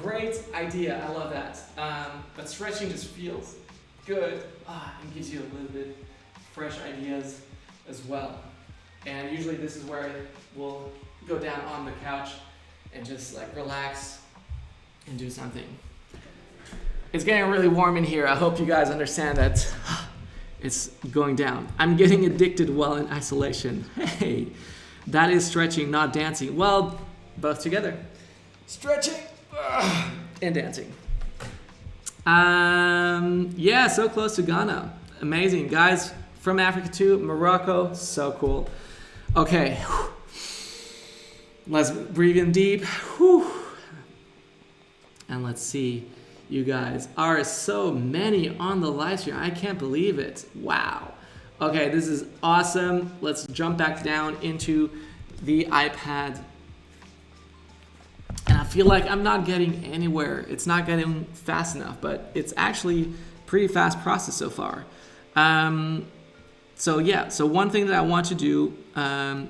great idea, I love that. But stretching just feels good and gives you a little bit fresh ideas as well. And usually this is where we'll go down on the couch and just like relax and do something. It's getting really warm in here. I hope you guys understand that it's going down. I'm getting addicted while in isolation. Hey, that is stretching, not dancing. Well, both together. Stretching and dancing. Yeah, so close to Ghana. Amazing. Guys from Africa too, Morocco, so cool. Okay, let's breathe in deep. And let's see. You guys are so many on the live stream. I can't believe it. Wow. Okay, this is awesome. Let's jump back down into the iPad. And I feel like I'm not getting anywhere. It's not getting fast enough, but it's actually pretty fast process so far. So one thing that I want to do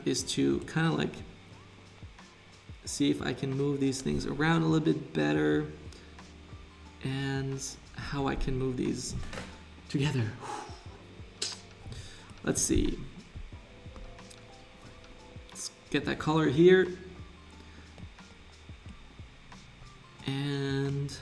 is to kind of like see if I can move these things around a little bit better, and how I can move these together. Let's see. Let's get that color here. And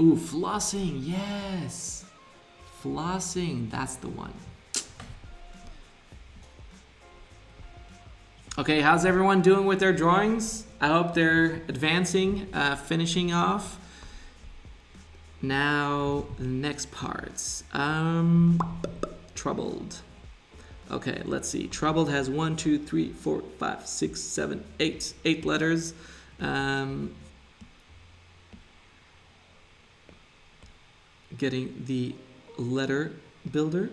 Ooh, flossing, yes. Flossing, that's the one. Okay, how's everyone doing with their drawings? I hope they're advancing, finishing off. Now, the next parts. Troubled. Okay, let's see. Troubled has 1, 2, 3, 4, 5, 6, 7, 8. 8 letters. Getting the letter builder.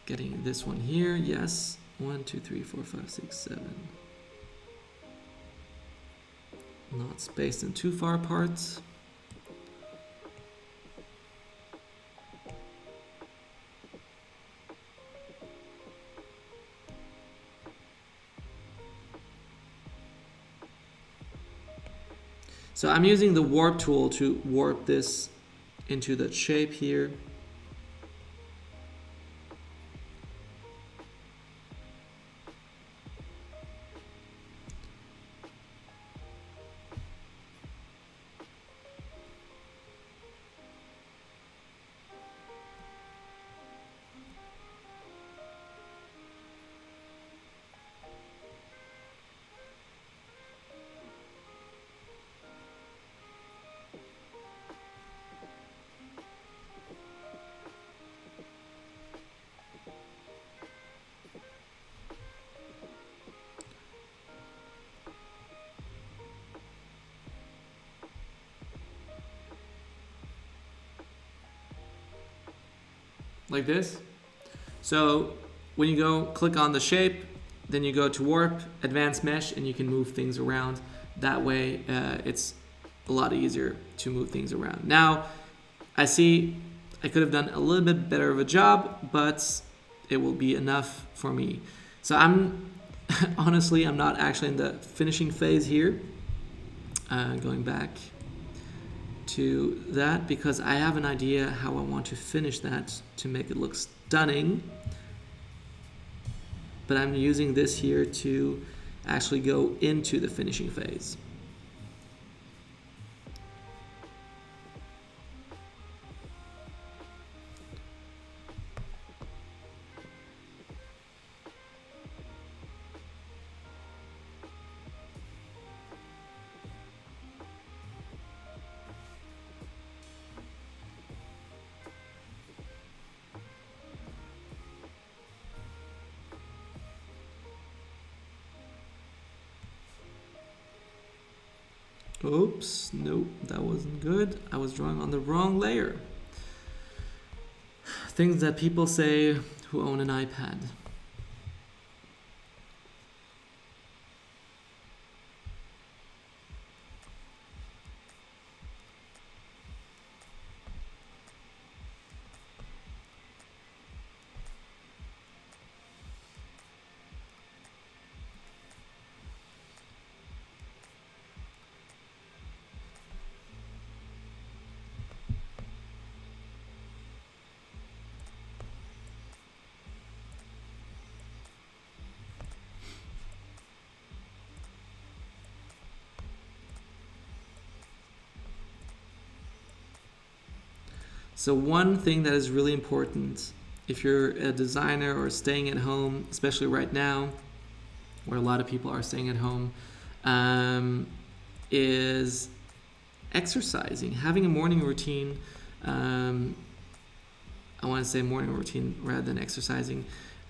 Getting this one here, yes. 1, 2, 3, 4, 5, 6, 7. Not spaced and too far apart. So I'm using the warp tool to warp this into that shape here. Like this. So when you go click on the shape, then you go to warp, advanced mesh, and you can move things around. That way it's a lot easier to move things around. Now, I see I could have done a little bit better of a job, but it will be enough for me. So I'm honestly, I'm not actually in the finishing phase here. Going back to that because I have an idea how I want to finish that to make it look stunning. But I'm using this here to actually go into the finishing phase. Oops, nope, that wasn't good. I was drawing on the wrong layer. Things that people say who own an iPad. So one thing that is really important if you're a designer or staying at home, especially right now, where a lot of people are staying at home, is exercising, having a morning routine. I want to say morning routine rather than exercising.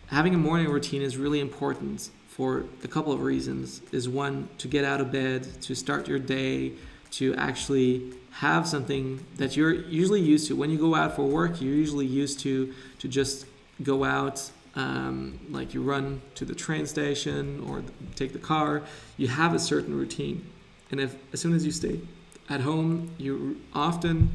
Having a morning routine is really important for a couple of reasons. Is one, to get out of bed, to start your day, to actually have something that you're usually used to. When you go out for work, you're usually used to just go out, like you run to the train station or take the car. You have a certain routine. And as soon as you stay at home, you often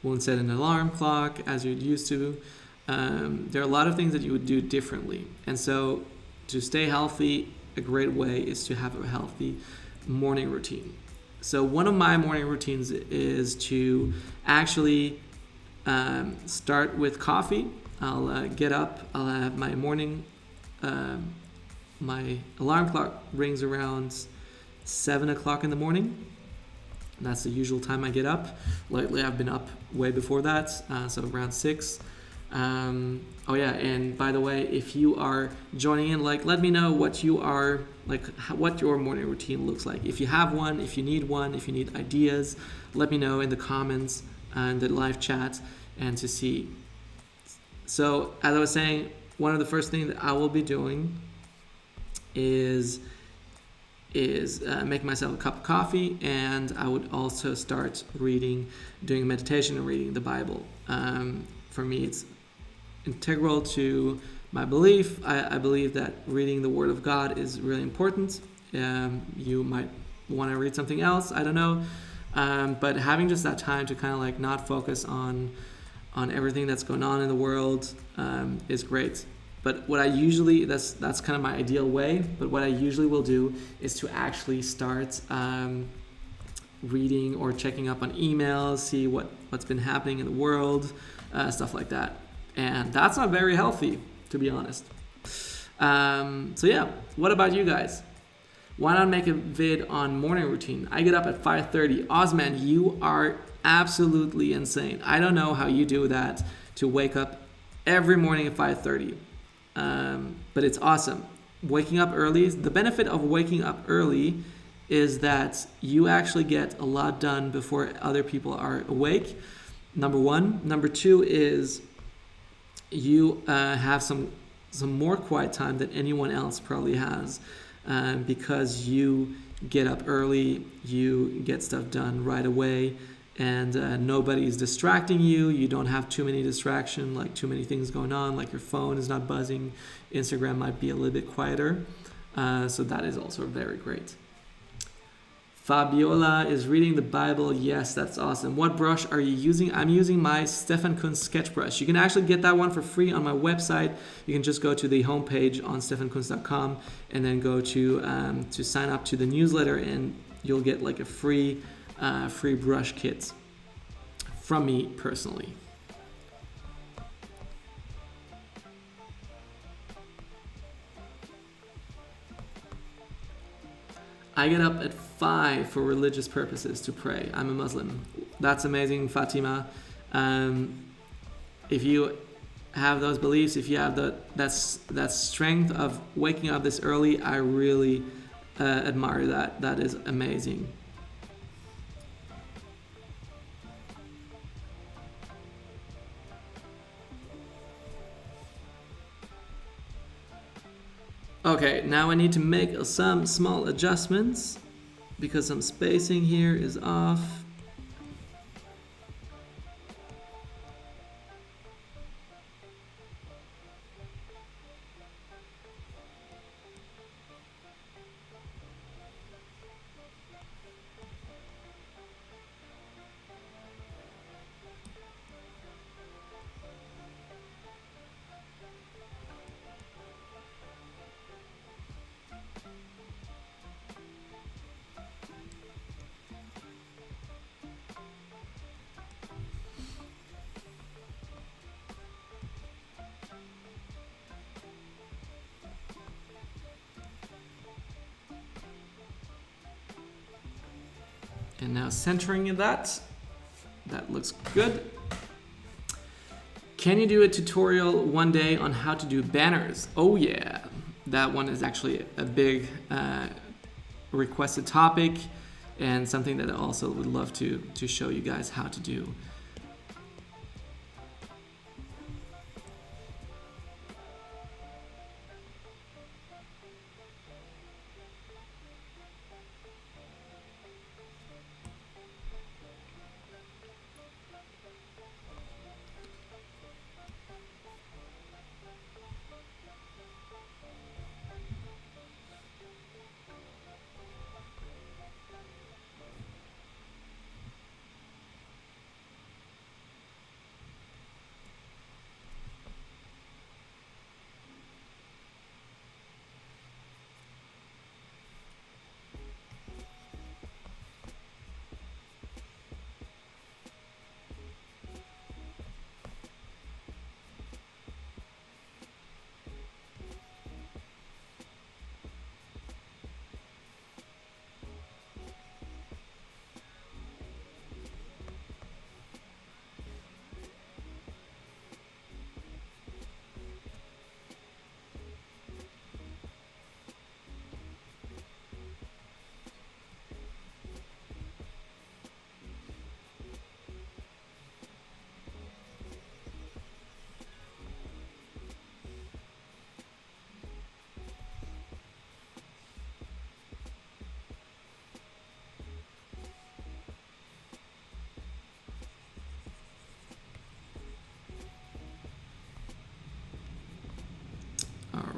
won't set an alarm clock as you'd used to. There are a lot of things that you would do differently. And so to stay healthy, a great way is to have a healthy morning routine. So one of my morning routines is to actually start with coffee. I'll get up, I'll have my morning, my alarm clock rings around 7 o'clock in the morning. That's the usual time I get up. Lately, I've been up way before that, so around 6. Oh yeah, and by the way, if you are joining in, like, let me know what you are, like, what your morning routine looks like. If you have one, if you need one, if you need ideas, let me know in the comments and the live chat and to see. So as I was saying, one of the first things that I will be doing is make myself a cup of coffee, and I would also start doing meditation and reading the Bible. For me, it's integral to my belief. I believe that reading the Word of God is really important. You might want to read something else, I don't know, but having just that time to kind of like not focus on everything that's going on in the world is great. But what I usually, that's kind of my ideal way, but what I usually will do is to actually start reading or checking up on emails, see what's been happening in the world, stuff like that. And that's not very healthy, to be honest. So yeah, what about you guys? Why not make a vid on morning routine? I get up at 5:30. Osman, you are absolutely insane. I don't know how you do that, to wake up every morning at 5:30. But it's awesome. Waking up early, the benefit of waking up early is that you actually get a lot done before other people are awake. Number one. Number two is you have some more quiet time than anyone else probably has, because you get up early, you get stuff done right away, and nobody's distracting you. You don't have too many distractions, like too many things going on, like your phone is not buzzing, Instagram might be a little bit quieter, so that is also very great. Fabiola is reading the Bible. Yes, that's awesome. What brush are you using? I'm using my Stefan Kunz sketch brush. You can actually get that one for free on my website. You can just go to the homepage on stefankunz.com and then go to sign up to the newsletter, and you'll get like a free brush kit from me personally. I get up at 5 for religious purposes to pray. I'm a Muslim. That's amazing, Fatima. If you have those beliefs, if you have that strength of waking up this early, I really admire that. That is amazing. Okay, now I need to make some small adjustments because some spacing here is off. And now centering that looks good. Can you do a tutorial one day on how to do banners? Oh yeah, that one is actually a big requested topic, and something that I also would love to show you guys how to do.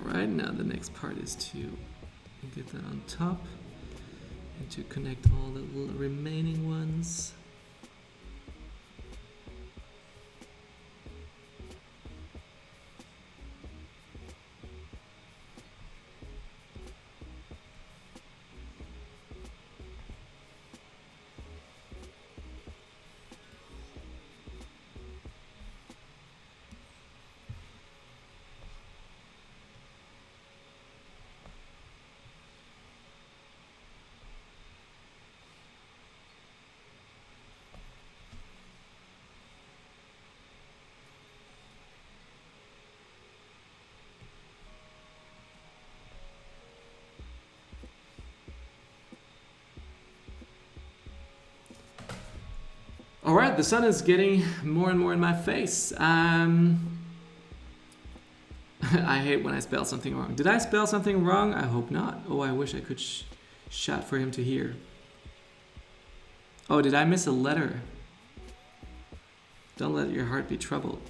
Alright, now the next part is to get that on top and to connect all the remaining ones. All right, the sun is getting more and more in my face. I hate when I spell something wrong. Did I spell something wrong? I hope not. Oh, I wish I could shout for him to hear. Oh, did I miss a letter? Don't let your heart be troubled.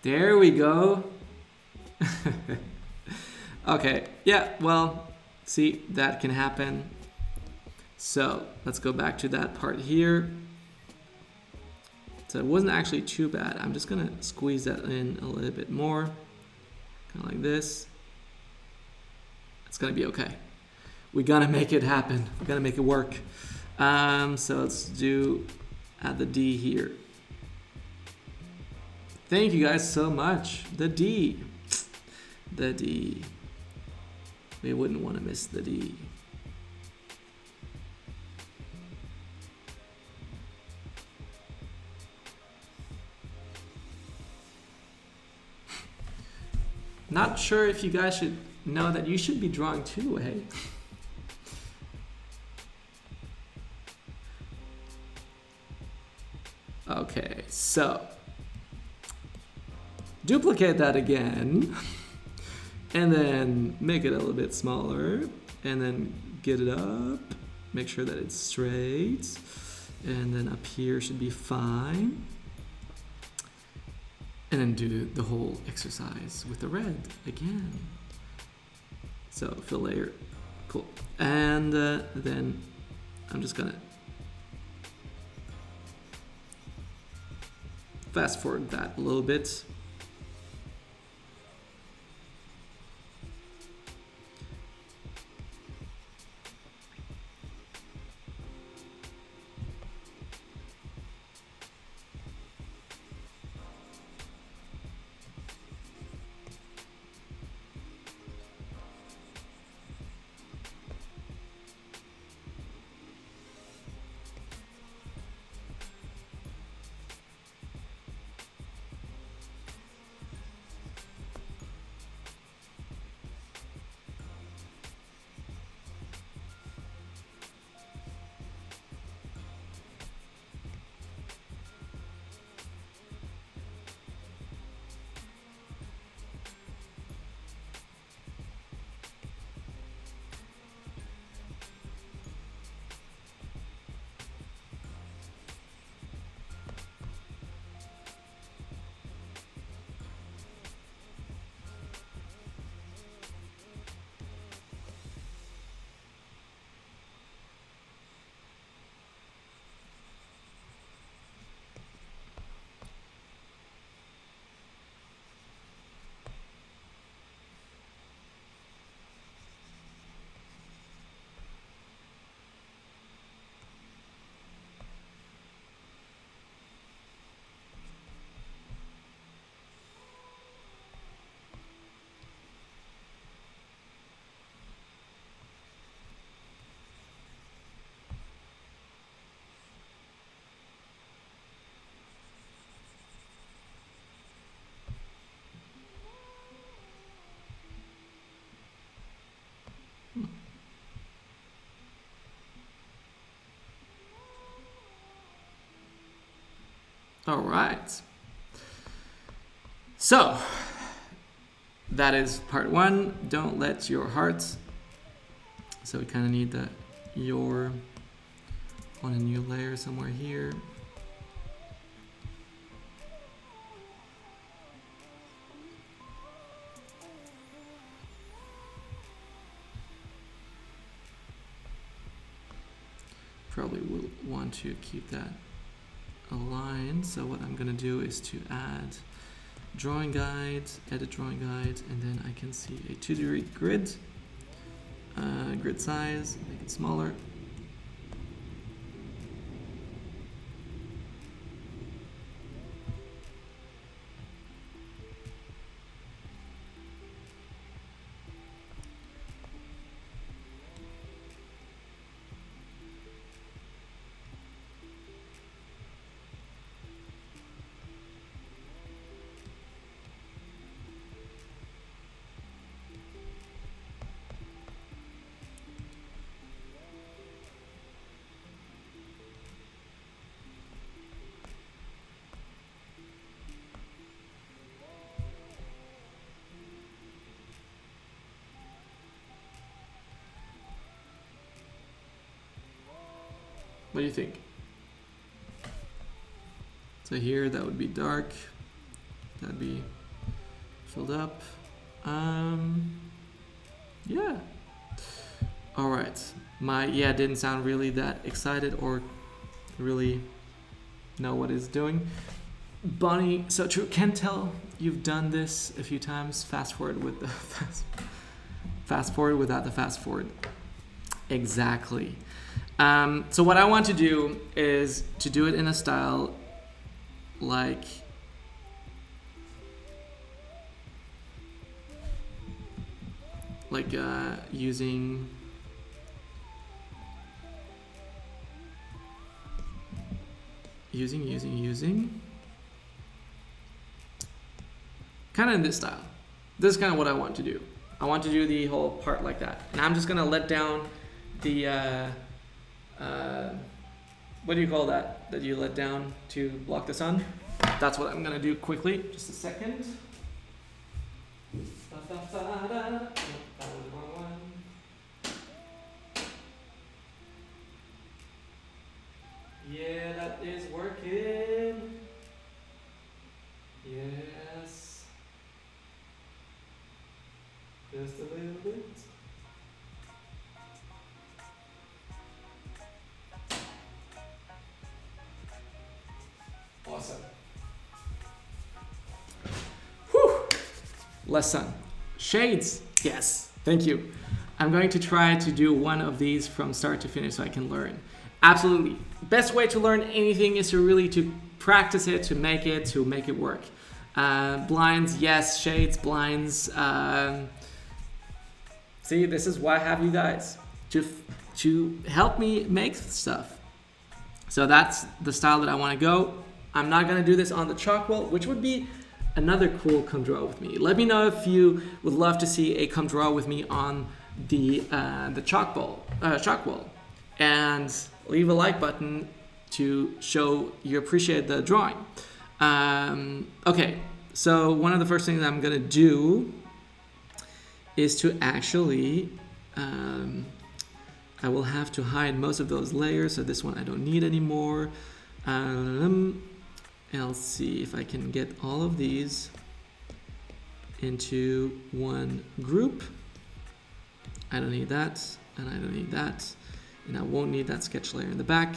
There we go. Okay, yeah, well, see, that can happen. So let's go back to that part here. So it wasn't actually too bad. I'm just gonna squeeze that in a little bit more, kind of like this. It's gonna be okay. We're gonna make it happen. We're gonna make it work. So let's add the D here. Thank you guys so much. The D. The D. We wouldn't want to miss the D. Not sure if you guys should know that you should be drawing too, hey? Okay, so duplicate that again and then make it a little bit smaller and then get it up, make sure that it's straight, and then up here should be fine. And then do the whole exercise with the red again. So fill layer, cool. And then I'm just gonna fast forward that a little bit. All right. So that is part one. Don't let your heart. So we kind of need that your on a new layer somewhere here. probably will want to keep that aligned. So what I'm gonna do is to add drawing guide, edit drawing guide, and then I can see a 2-degree grid, grid size, make it smaller. What do you think? So here, that would be dark. That'd be filled up. Yeah. All right. Didn't sound really that excited or really know what it's doing. Bonnie, so true. Can tell you've done this a few times. Fast forward with the fast forward without the fast forward. Exactly. So what I want to do is to do it in a style like using kind of in this style. This is kind of what I want to do. I want to do the whole part like that, and I'm just gonna let down the what do you call that you let down to block the sun? That's what I'm gonna do quickly. Just a second. Yeah, that is working. Yes. Just a little bit. Awesome. Whew. Less sun. Shades. Yes. Thank you. I'm going to try to do one of these from start to finish so I can learn. Absolutely. Best way to learn anything is to practice it, to make it work. Blinds, yes. Shades, blinds. See, this is why I have you guys to help me make stuff. So that's the style that I want to go. I'm not going to do this on the chalk wall, which would be another cool come draw with me. Let me know if you would love to see a come draw with me on the chalk wall, and leave a like button to show you appreciate the drawing. Okay, so one of the first things I'm going to do is to actually I will have to hide most of those layers, so this one I don't need anymore. I'll see if I can get all of these into one group. I don't need that, and I don't need that, and I won't need that sketch layer in the back,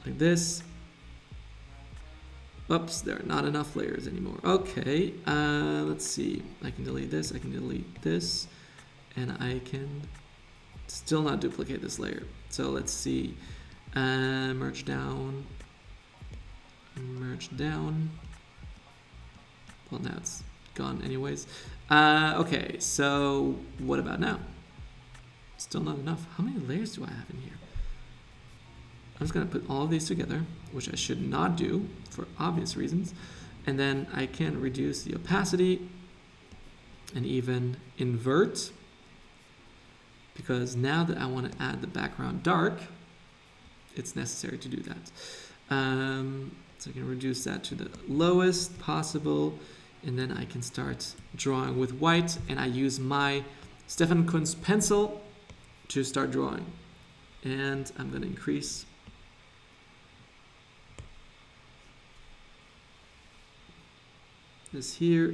like this. Oops, there are not enough layers anymore. Okay, let's see. I can delete this, I can delete this, and I can still not duplicate this layer. So let's see. Merge down. Well, now it's gone anyways. Okay, so what about now? Still not enough. How many layers do I have in here? I'm just gonna put all of these together, which I should not do for obvious reasons. And then I can reduce the opacity and even invert, because now that I want to add the background dark, it's necessary to do that. So I can reduce that to the lowest possible, and then I can start drawing with white, and I use my Stefan Kunz pencil to start drawing. And I'm going to increase this here.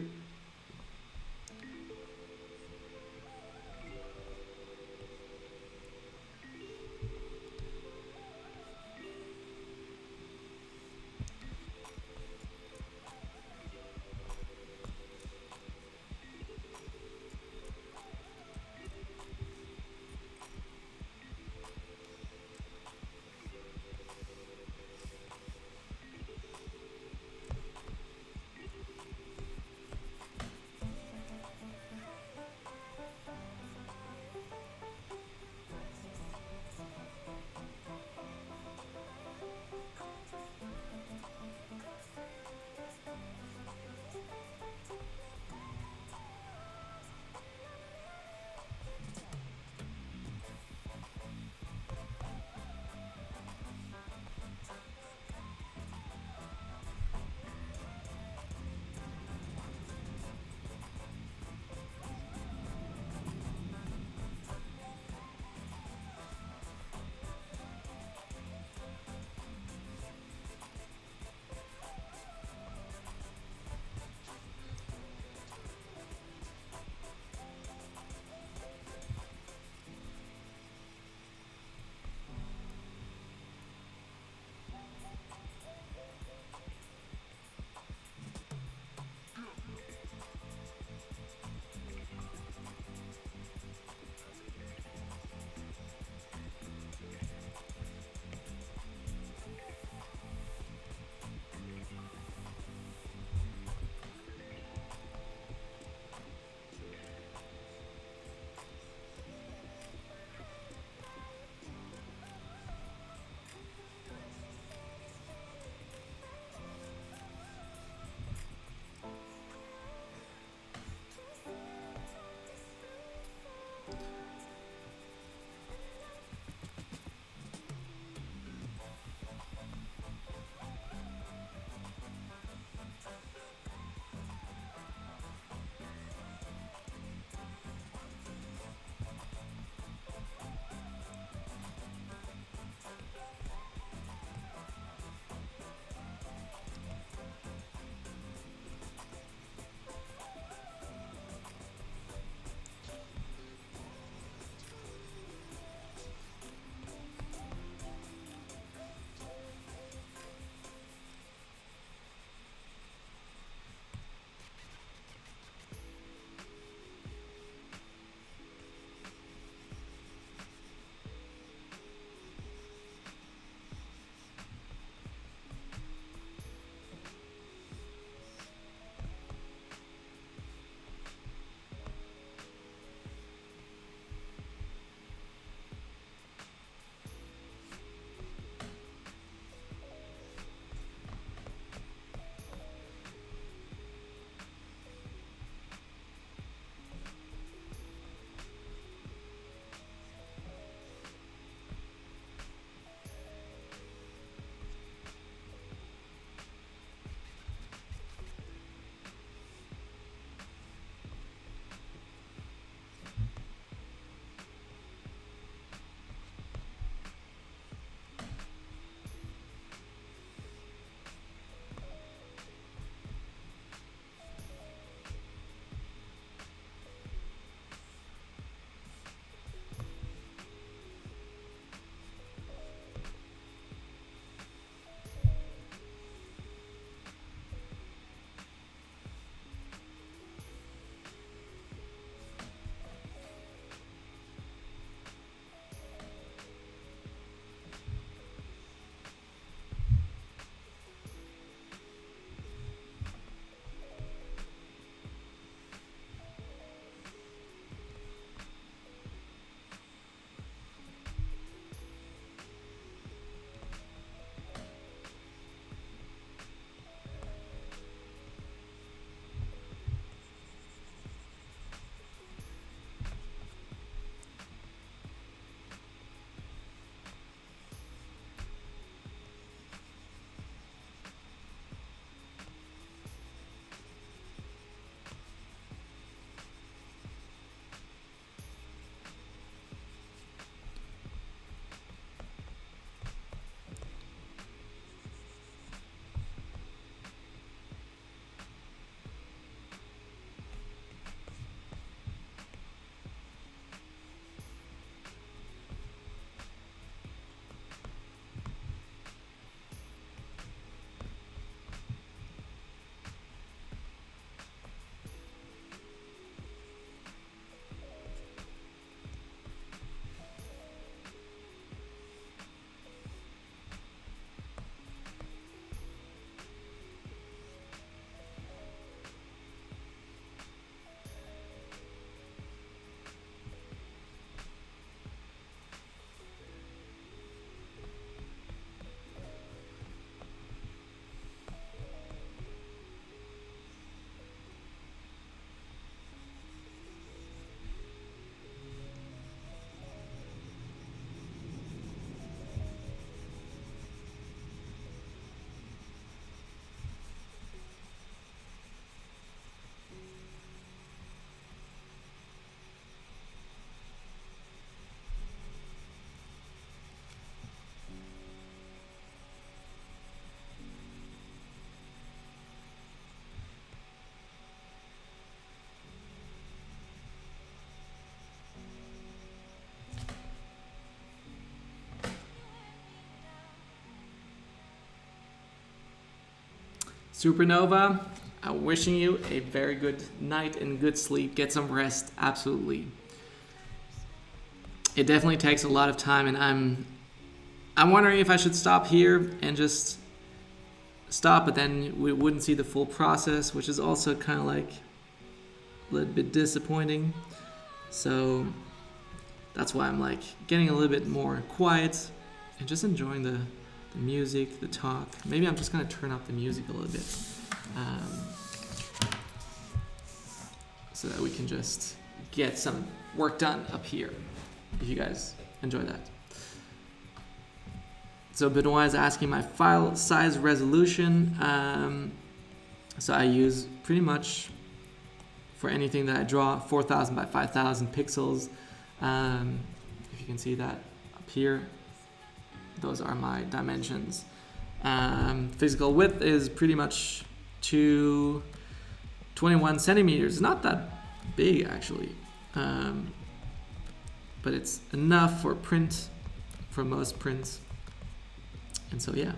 Supernova, I'm wishing you a very good night and good sleep. Get some rest, absolutely. It definitely takes a lot of time, and I'm wondering if I should stop here and just stop, but then we wouldn't see the full process, which is also kind of like a little bit disappointing. So that's why I'm like getting a little bit more quiet and just enjoying the music, the talk. Maybe I'm just gonna turn up the music a little bit, so that we can just get some work done up here, if you guys enjoy that. So Benoit is asking my file size resolution. So I use pretty much for anything that I draw 4,000 by 5,000 pixels. If you can see that up here, those are my dimensions. Physical width is pretty much 21 centimeters. Not that big actually, but it's enough for print, for most prints. And so yeah.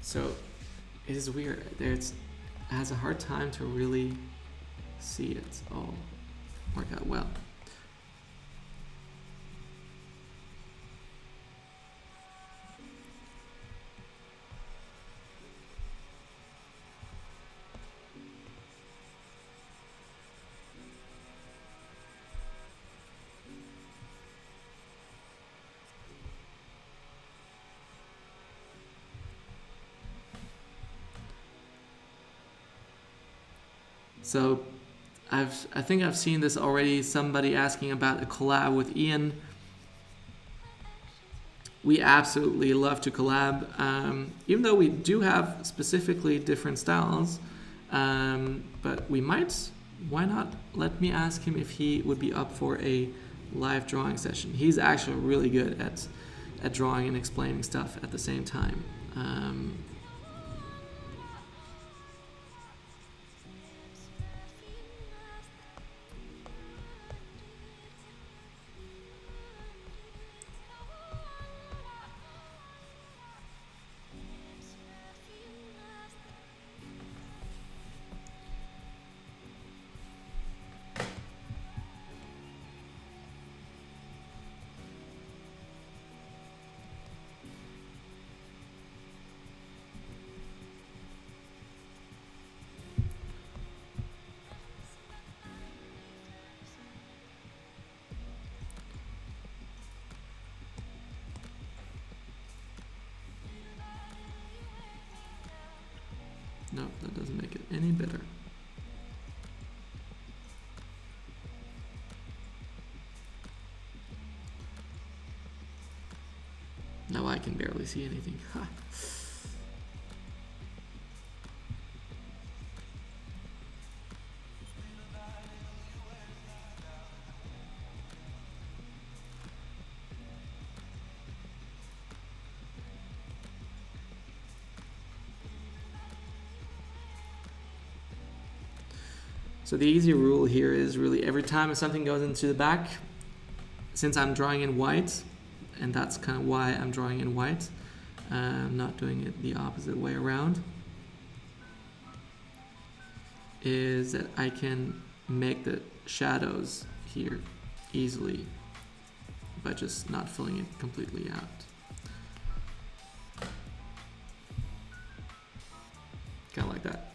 So it is weird. It has a hard time to really see it all work out well. So I think I've seen this already, somebody asking about a collab with Ian. We absolutely love to collab, even though we do have specifically different styles, but why not let me ask him if he would be up for a live drawing session. He's actually really good at drawing and explaining stuff at the same time. No, that doesn't make it any better. Now I can barely see anything. Ha. So the easy rule here is really every time something goes into the back, since I'm drawing in white, and that's kind of why I'm drawing in white, I'm not doing it the opposite way around, is that I can make the shadows here easily by just not filling it completely out. Kind of like that.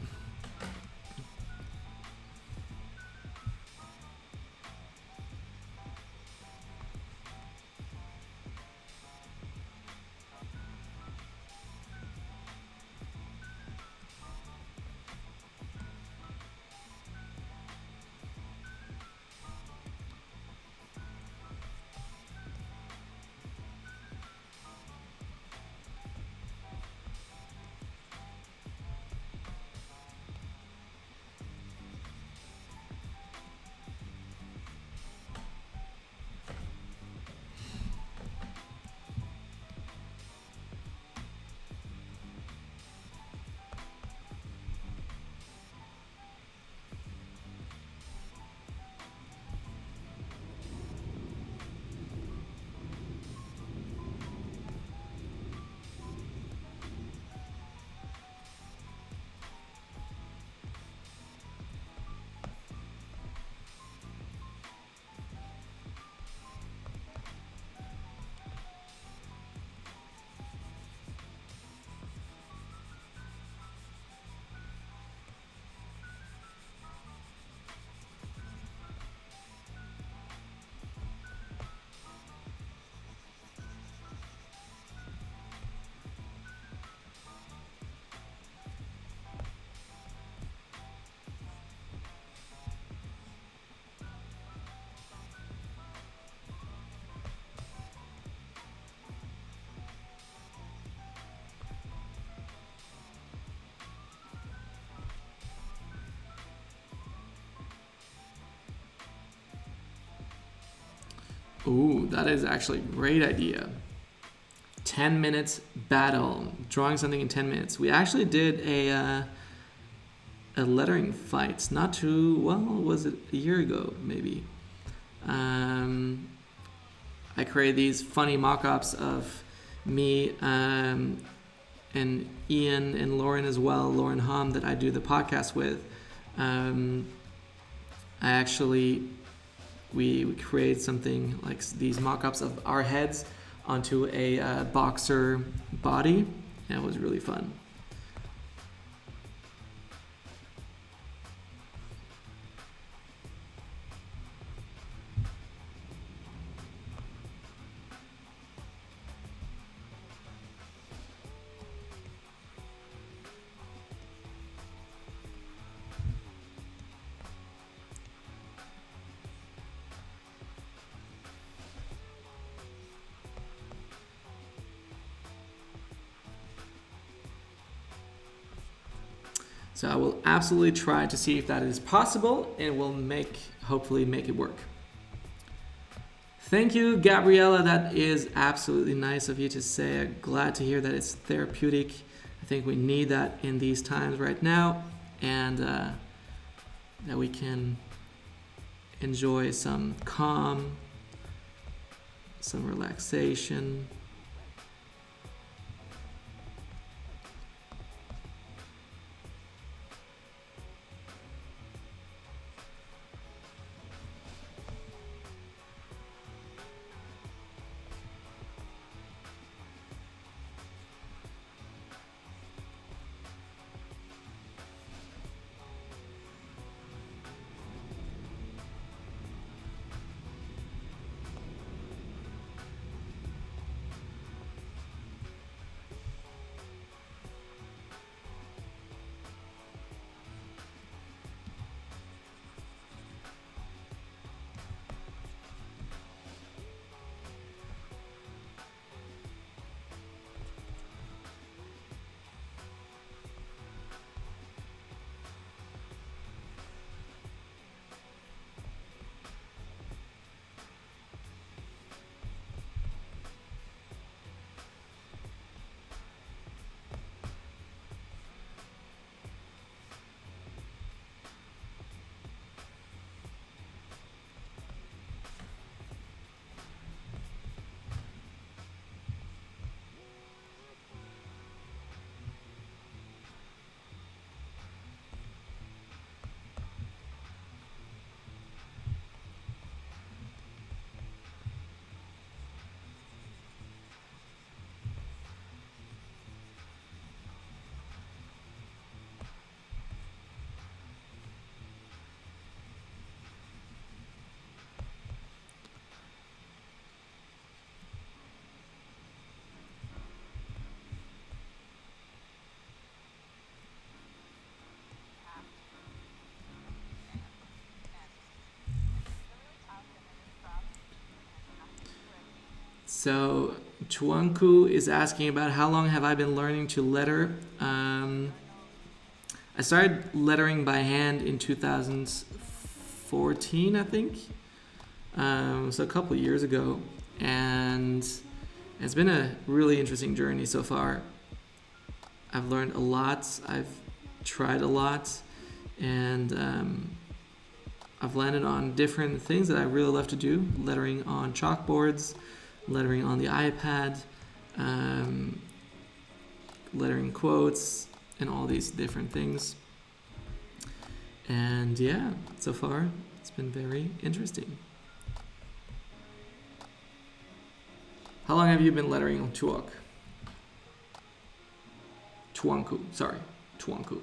Ooh, that is actually a great idea. 10 minutes battle, drawing something in 10 minutes. We actually did a lettering fight not too, well, was it a year ago maybe. I created these funny mock-ups of me and Ian and Lauren as well, Lauren Hum, that I do the podcast with. We create something like these mock-ups of our heads onto a boxer body, and it was really fun. So I will absolutely try to see if that is possible, and we'll hopefully make it work. Thank you, Gabriella. That is absolutely nice of you to say. I'm glad to hear that it's therapeutic. I think we need that in these times right now, and that we can enjoy some calm, some relaxation. So Chuanku is asking about how long have I been learning to letter. I started lettering by hand in 2014, I think. So a couple of years ago, and it's been a really interesting journey so far. I've learned a lot. I've tried a lot, and I've landed on different things that I really love to do. Lettering on chalkboards, lettering on the iPad, lettering quotes, and all these different things. And yeah, so far it's been very interesting. How long have you been lettering on Chuanku? Chuanku.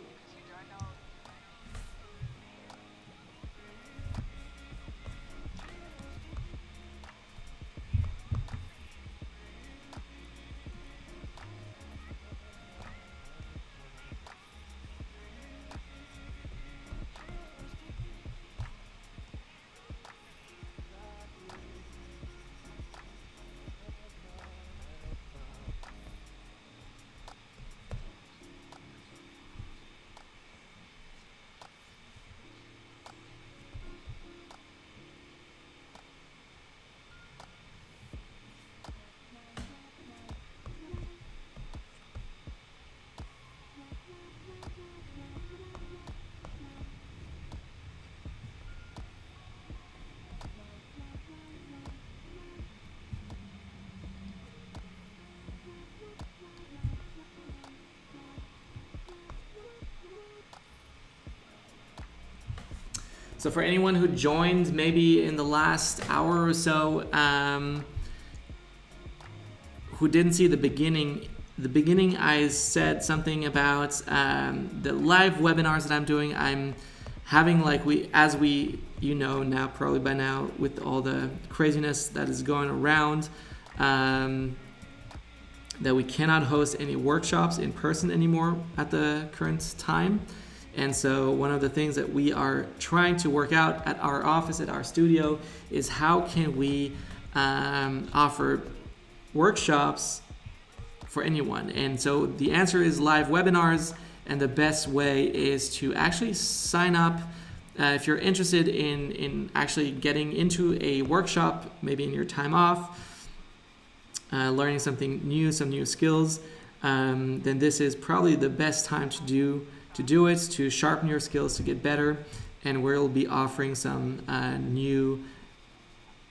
So for anyone who joined maybe in the last hour or so, who didn't see the beginning I said something about the live webinars that I'm doing. I'm having, like, you know now, probably by now, with all the craziness that is going around, that we cannot host any workshops in person anymore at the current time. And so one of the things that we are trying to work out at our office, at our studio, is how can we offer workshops for anyone. And so the answer is live webinars, and the best way is to actually sign up if you're interested in actually getting into a workshop, maybe in your time off, learning something new, some new skills, then this is probably the best time to do it, to sharpen your skills, to get better. And we'll be offering some new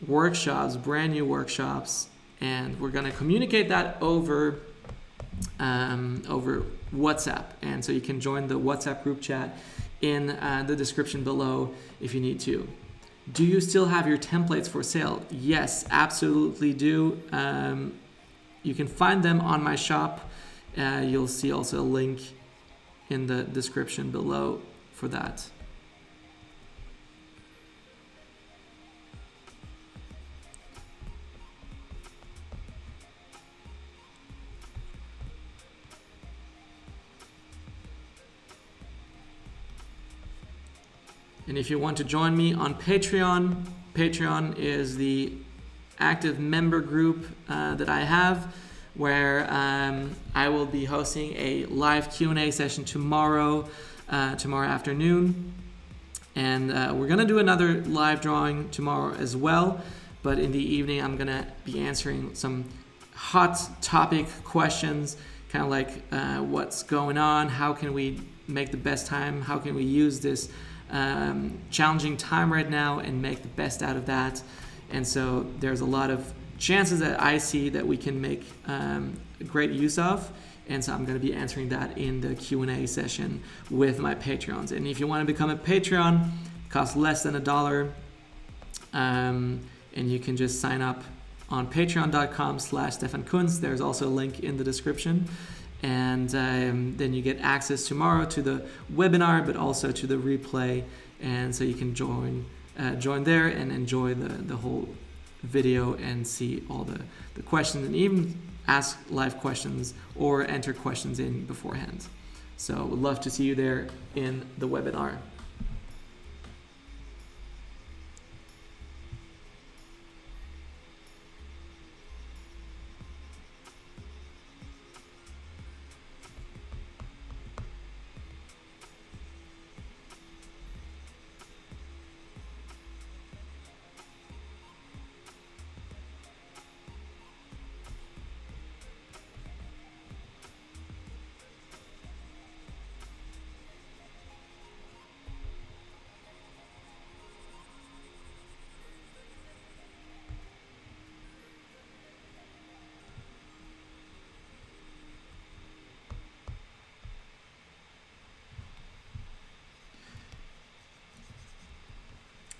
workshops, brand new workshops, and we're going to communicate that over WhatsApp. And so you can join the WhatsApp group chat in the description below if you need to. Do you still have your templates for sale? Yes, absolutely do. You can find them on my shop. You'll see also a link in the description below for that. And if you want to join me on Patreon, Patreon is the active member group that I have, where I will be hosting a live Q&A session tomorrow afternoon. And we're going to do another live drawing tomorrow as well. But in the evening, I'm going to be answering some hot topic questions, kind of like what's going on, how can we make the best time, how can we use this challenging time right now and make the best out of that. And so there's a lot of chances that I see that we can make great use of. And so I'm going to be answering that in the Q&A session with my Patreons. And if you want to become a Patreon, it costs less than $1. And you can just sign up on patreon.com/Stefan Kunz. There's also a link in the description. And then you get access tomorrow to the webinar, but also to the replay. And so you can join there and enjoy the whole video and see all the questions, and even ask live questions or enter questions in beforehand. So would love to see you there in the webinar.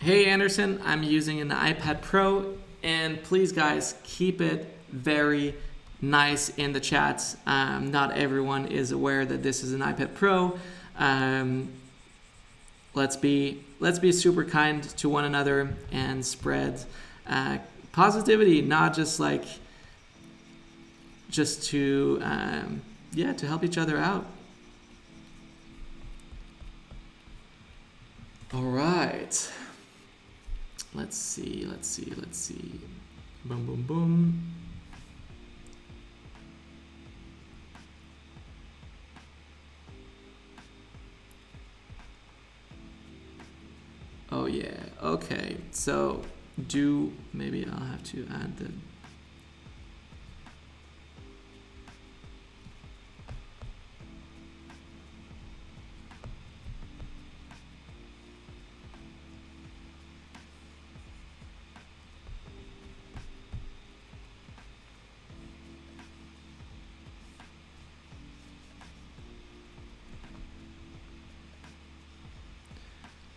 Hey Anderson, I'm using an iPad Pro, and please guys, keep it very nice in the chats. Not everyone is aware that this is an iPad Pro. Let's be super kind to one another and spread positivity, not just to help each other out. All right. Let's see. Boom, boom, boom. Oh yeah, okay. So maybe I'll have to add the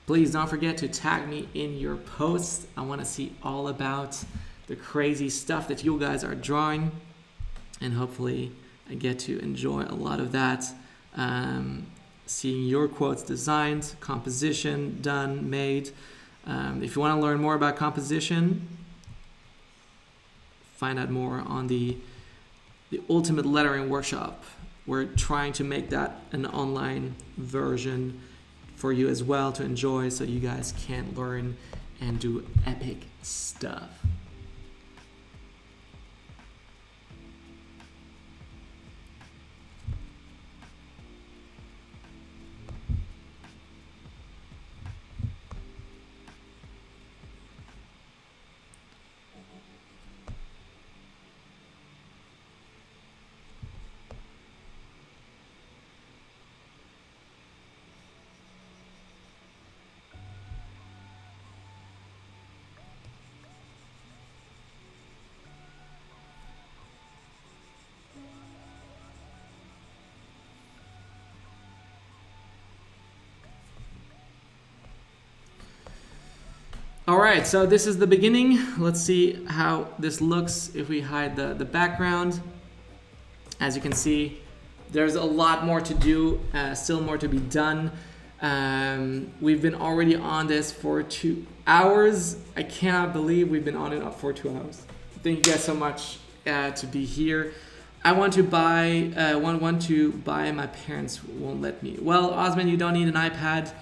Please don't forget to tag me in your posts. I want to see all about the crazy stuff that you guys are drawing, and hopefully I get to enjoy a lot of that. Seeing your quotes designed, composition done, made. If you want to learn more about composition, find out more on the Ultimate Lettering Workshop. We're trying to make that an online version for you as well to enjoy, so you guys can learn and do epic stuff. All right, so this is the beginning. Let's see how this looks if we hide the background. As you can see, there's a lot more to do, still more to be done. We've been already on this for 2 hours. I cannot believe we've been on it for 2 hours. Thank you guys so much to be here. I want to buy, my parents won't let me. Well, Osman, you don't need an iPad.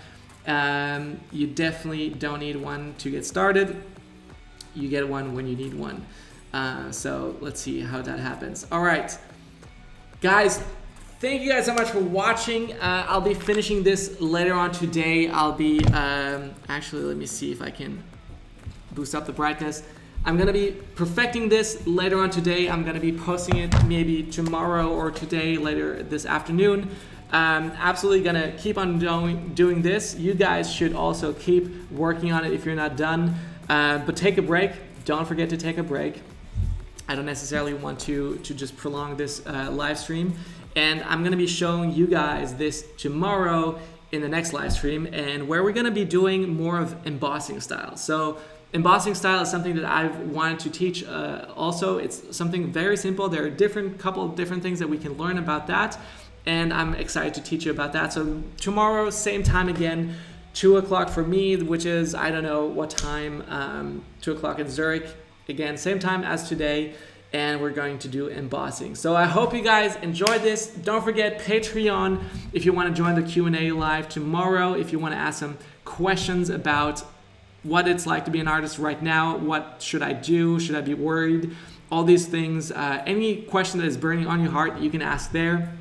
You definitely don't need one to get started. You get one when you need one. So let's see how that happens. All right, guys, thank you guys so much for watching. I'll be finishing this later on today. I'll be, actually, let me see if I can boost up the brightness. I'm going to be perfecting this later on today. I'm going to be posting it maybe tomorrow or today, later this afternoon. Absolutely gonna keep on doing this. You guys should also keep working on it if you're not done. But take a break. Don't forget to take a break. I don't necessarily want to just prolong this live stream. And I'm gonna be showing you guys this tomorrow in the next live stream, and where we're gonna be doing more of embossing style. So embossing style is something that I've wanted to teach also. It's something very simple. There are couple of different things that we can learn about that. And I'm excited to teach you about that. So tomorrow, same time again, 2 o'clock for me, which is, I don't know what time, 2 o'clock in Zurich. Again, same time as today, and we're going to do embossing. So I hope you guys enjoyed this. Don't forget Patreon if you want to join the Q&A live tomorrow, if you want to ask some questions about what it's like to be an artist right now, what should I do, should I be worried, all these things. Any question that is burning on your heart, you can ask there.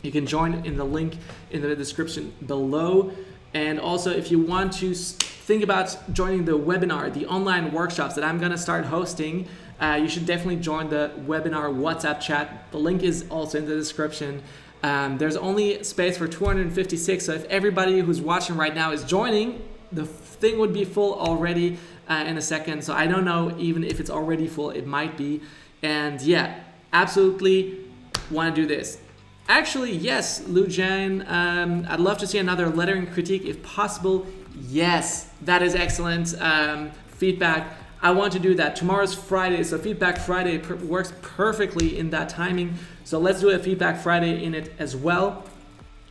You can join in the link in the description below. And also, if you want to think about joining the webinar, the online workshops that I'm going to start hosting, you should definitely join the webinar WhatsApp chat. The link is also in the description. There's only space for 256, so if everybody who's watching right now is joining, the thing would be full already in a second. So I don't know even if it's already full. It might be. And yeah, absolutely want to do this. Actually, yes, Lu Jan, I'd love to see another lettering critique if possible. Yes, that is excellent feedback. I want to do that. Tomorrow's Friday, so Feedback Friday works perfectly in that timing. So let's do a Feedback Friday in it as well.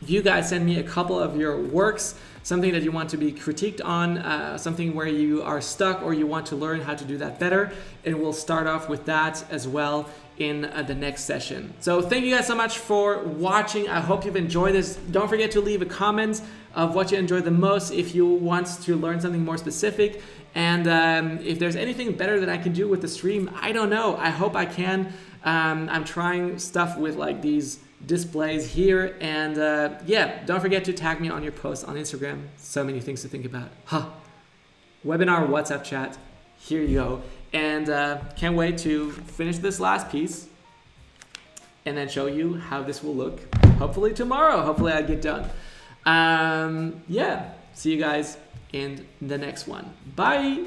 If you guys send me a couple of your works, something that you want to be critiqued on, something where you are stuck or you want to learn how to do that better, and we'll start off with that as well in the next session. So thank you guys so much for watching. I hope you've enjoyed this. Don't forget to leave a comment of what you enjoyed the most if you want to learn something more specific. And if there's anything better that I can do with the stream, I don't know. I hope I can. I'm trying stuff with like these displays here. And yeah, don't forget to tag me on your posts on Instagram. So many things to think about. Webinar, WhatsApp chat. Here you go. And can't wait to finish this last piece and then show you how this will look. Hopefully tomorrow. Hopefully I get done. Yeah. See you guys in the next one. Bye.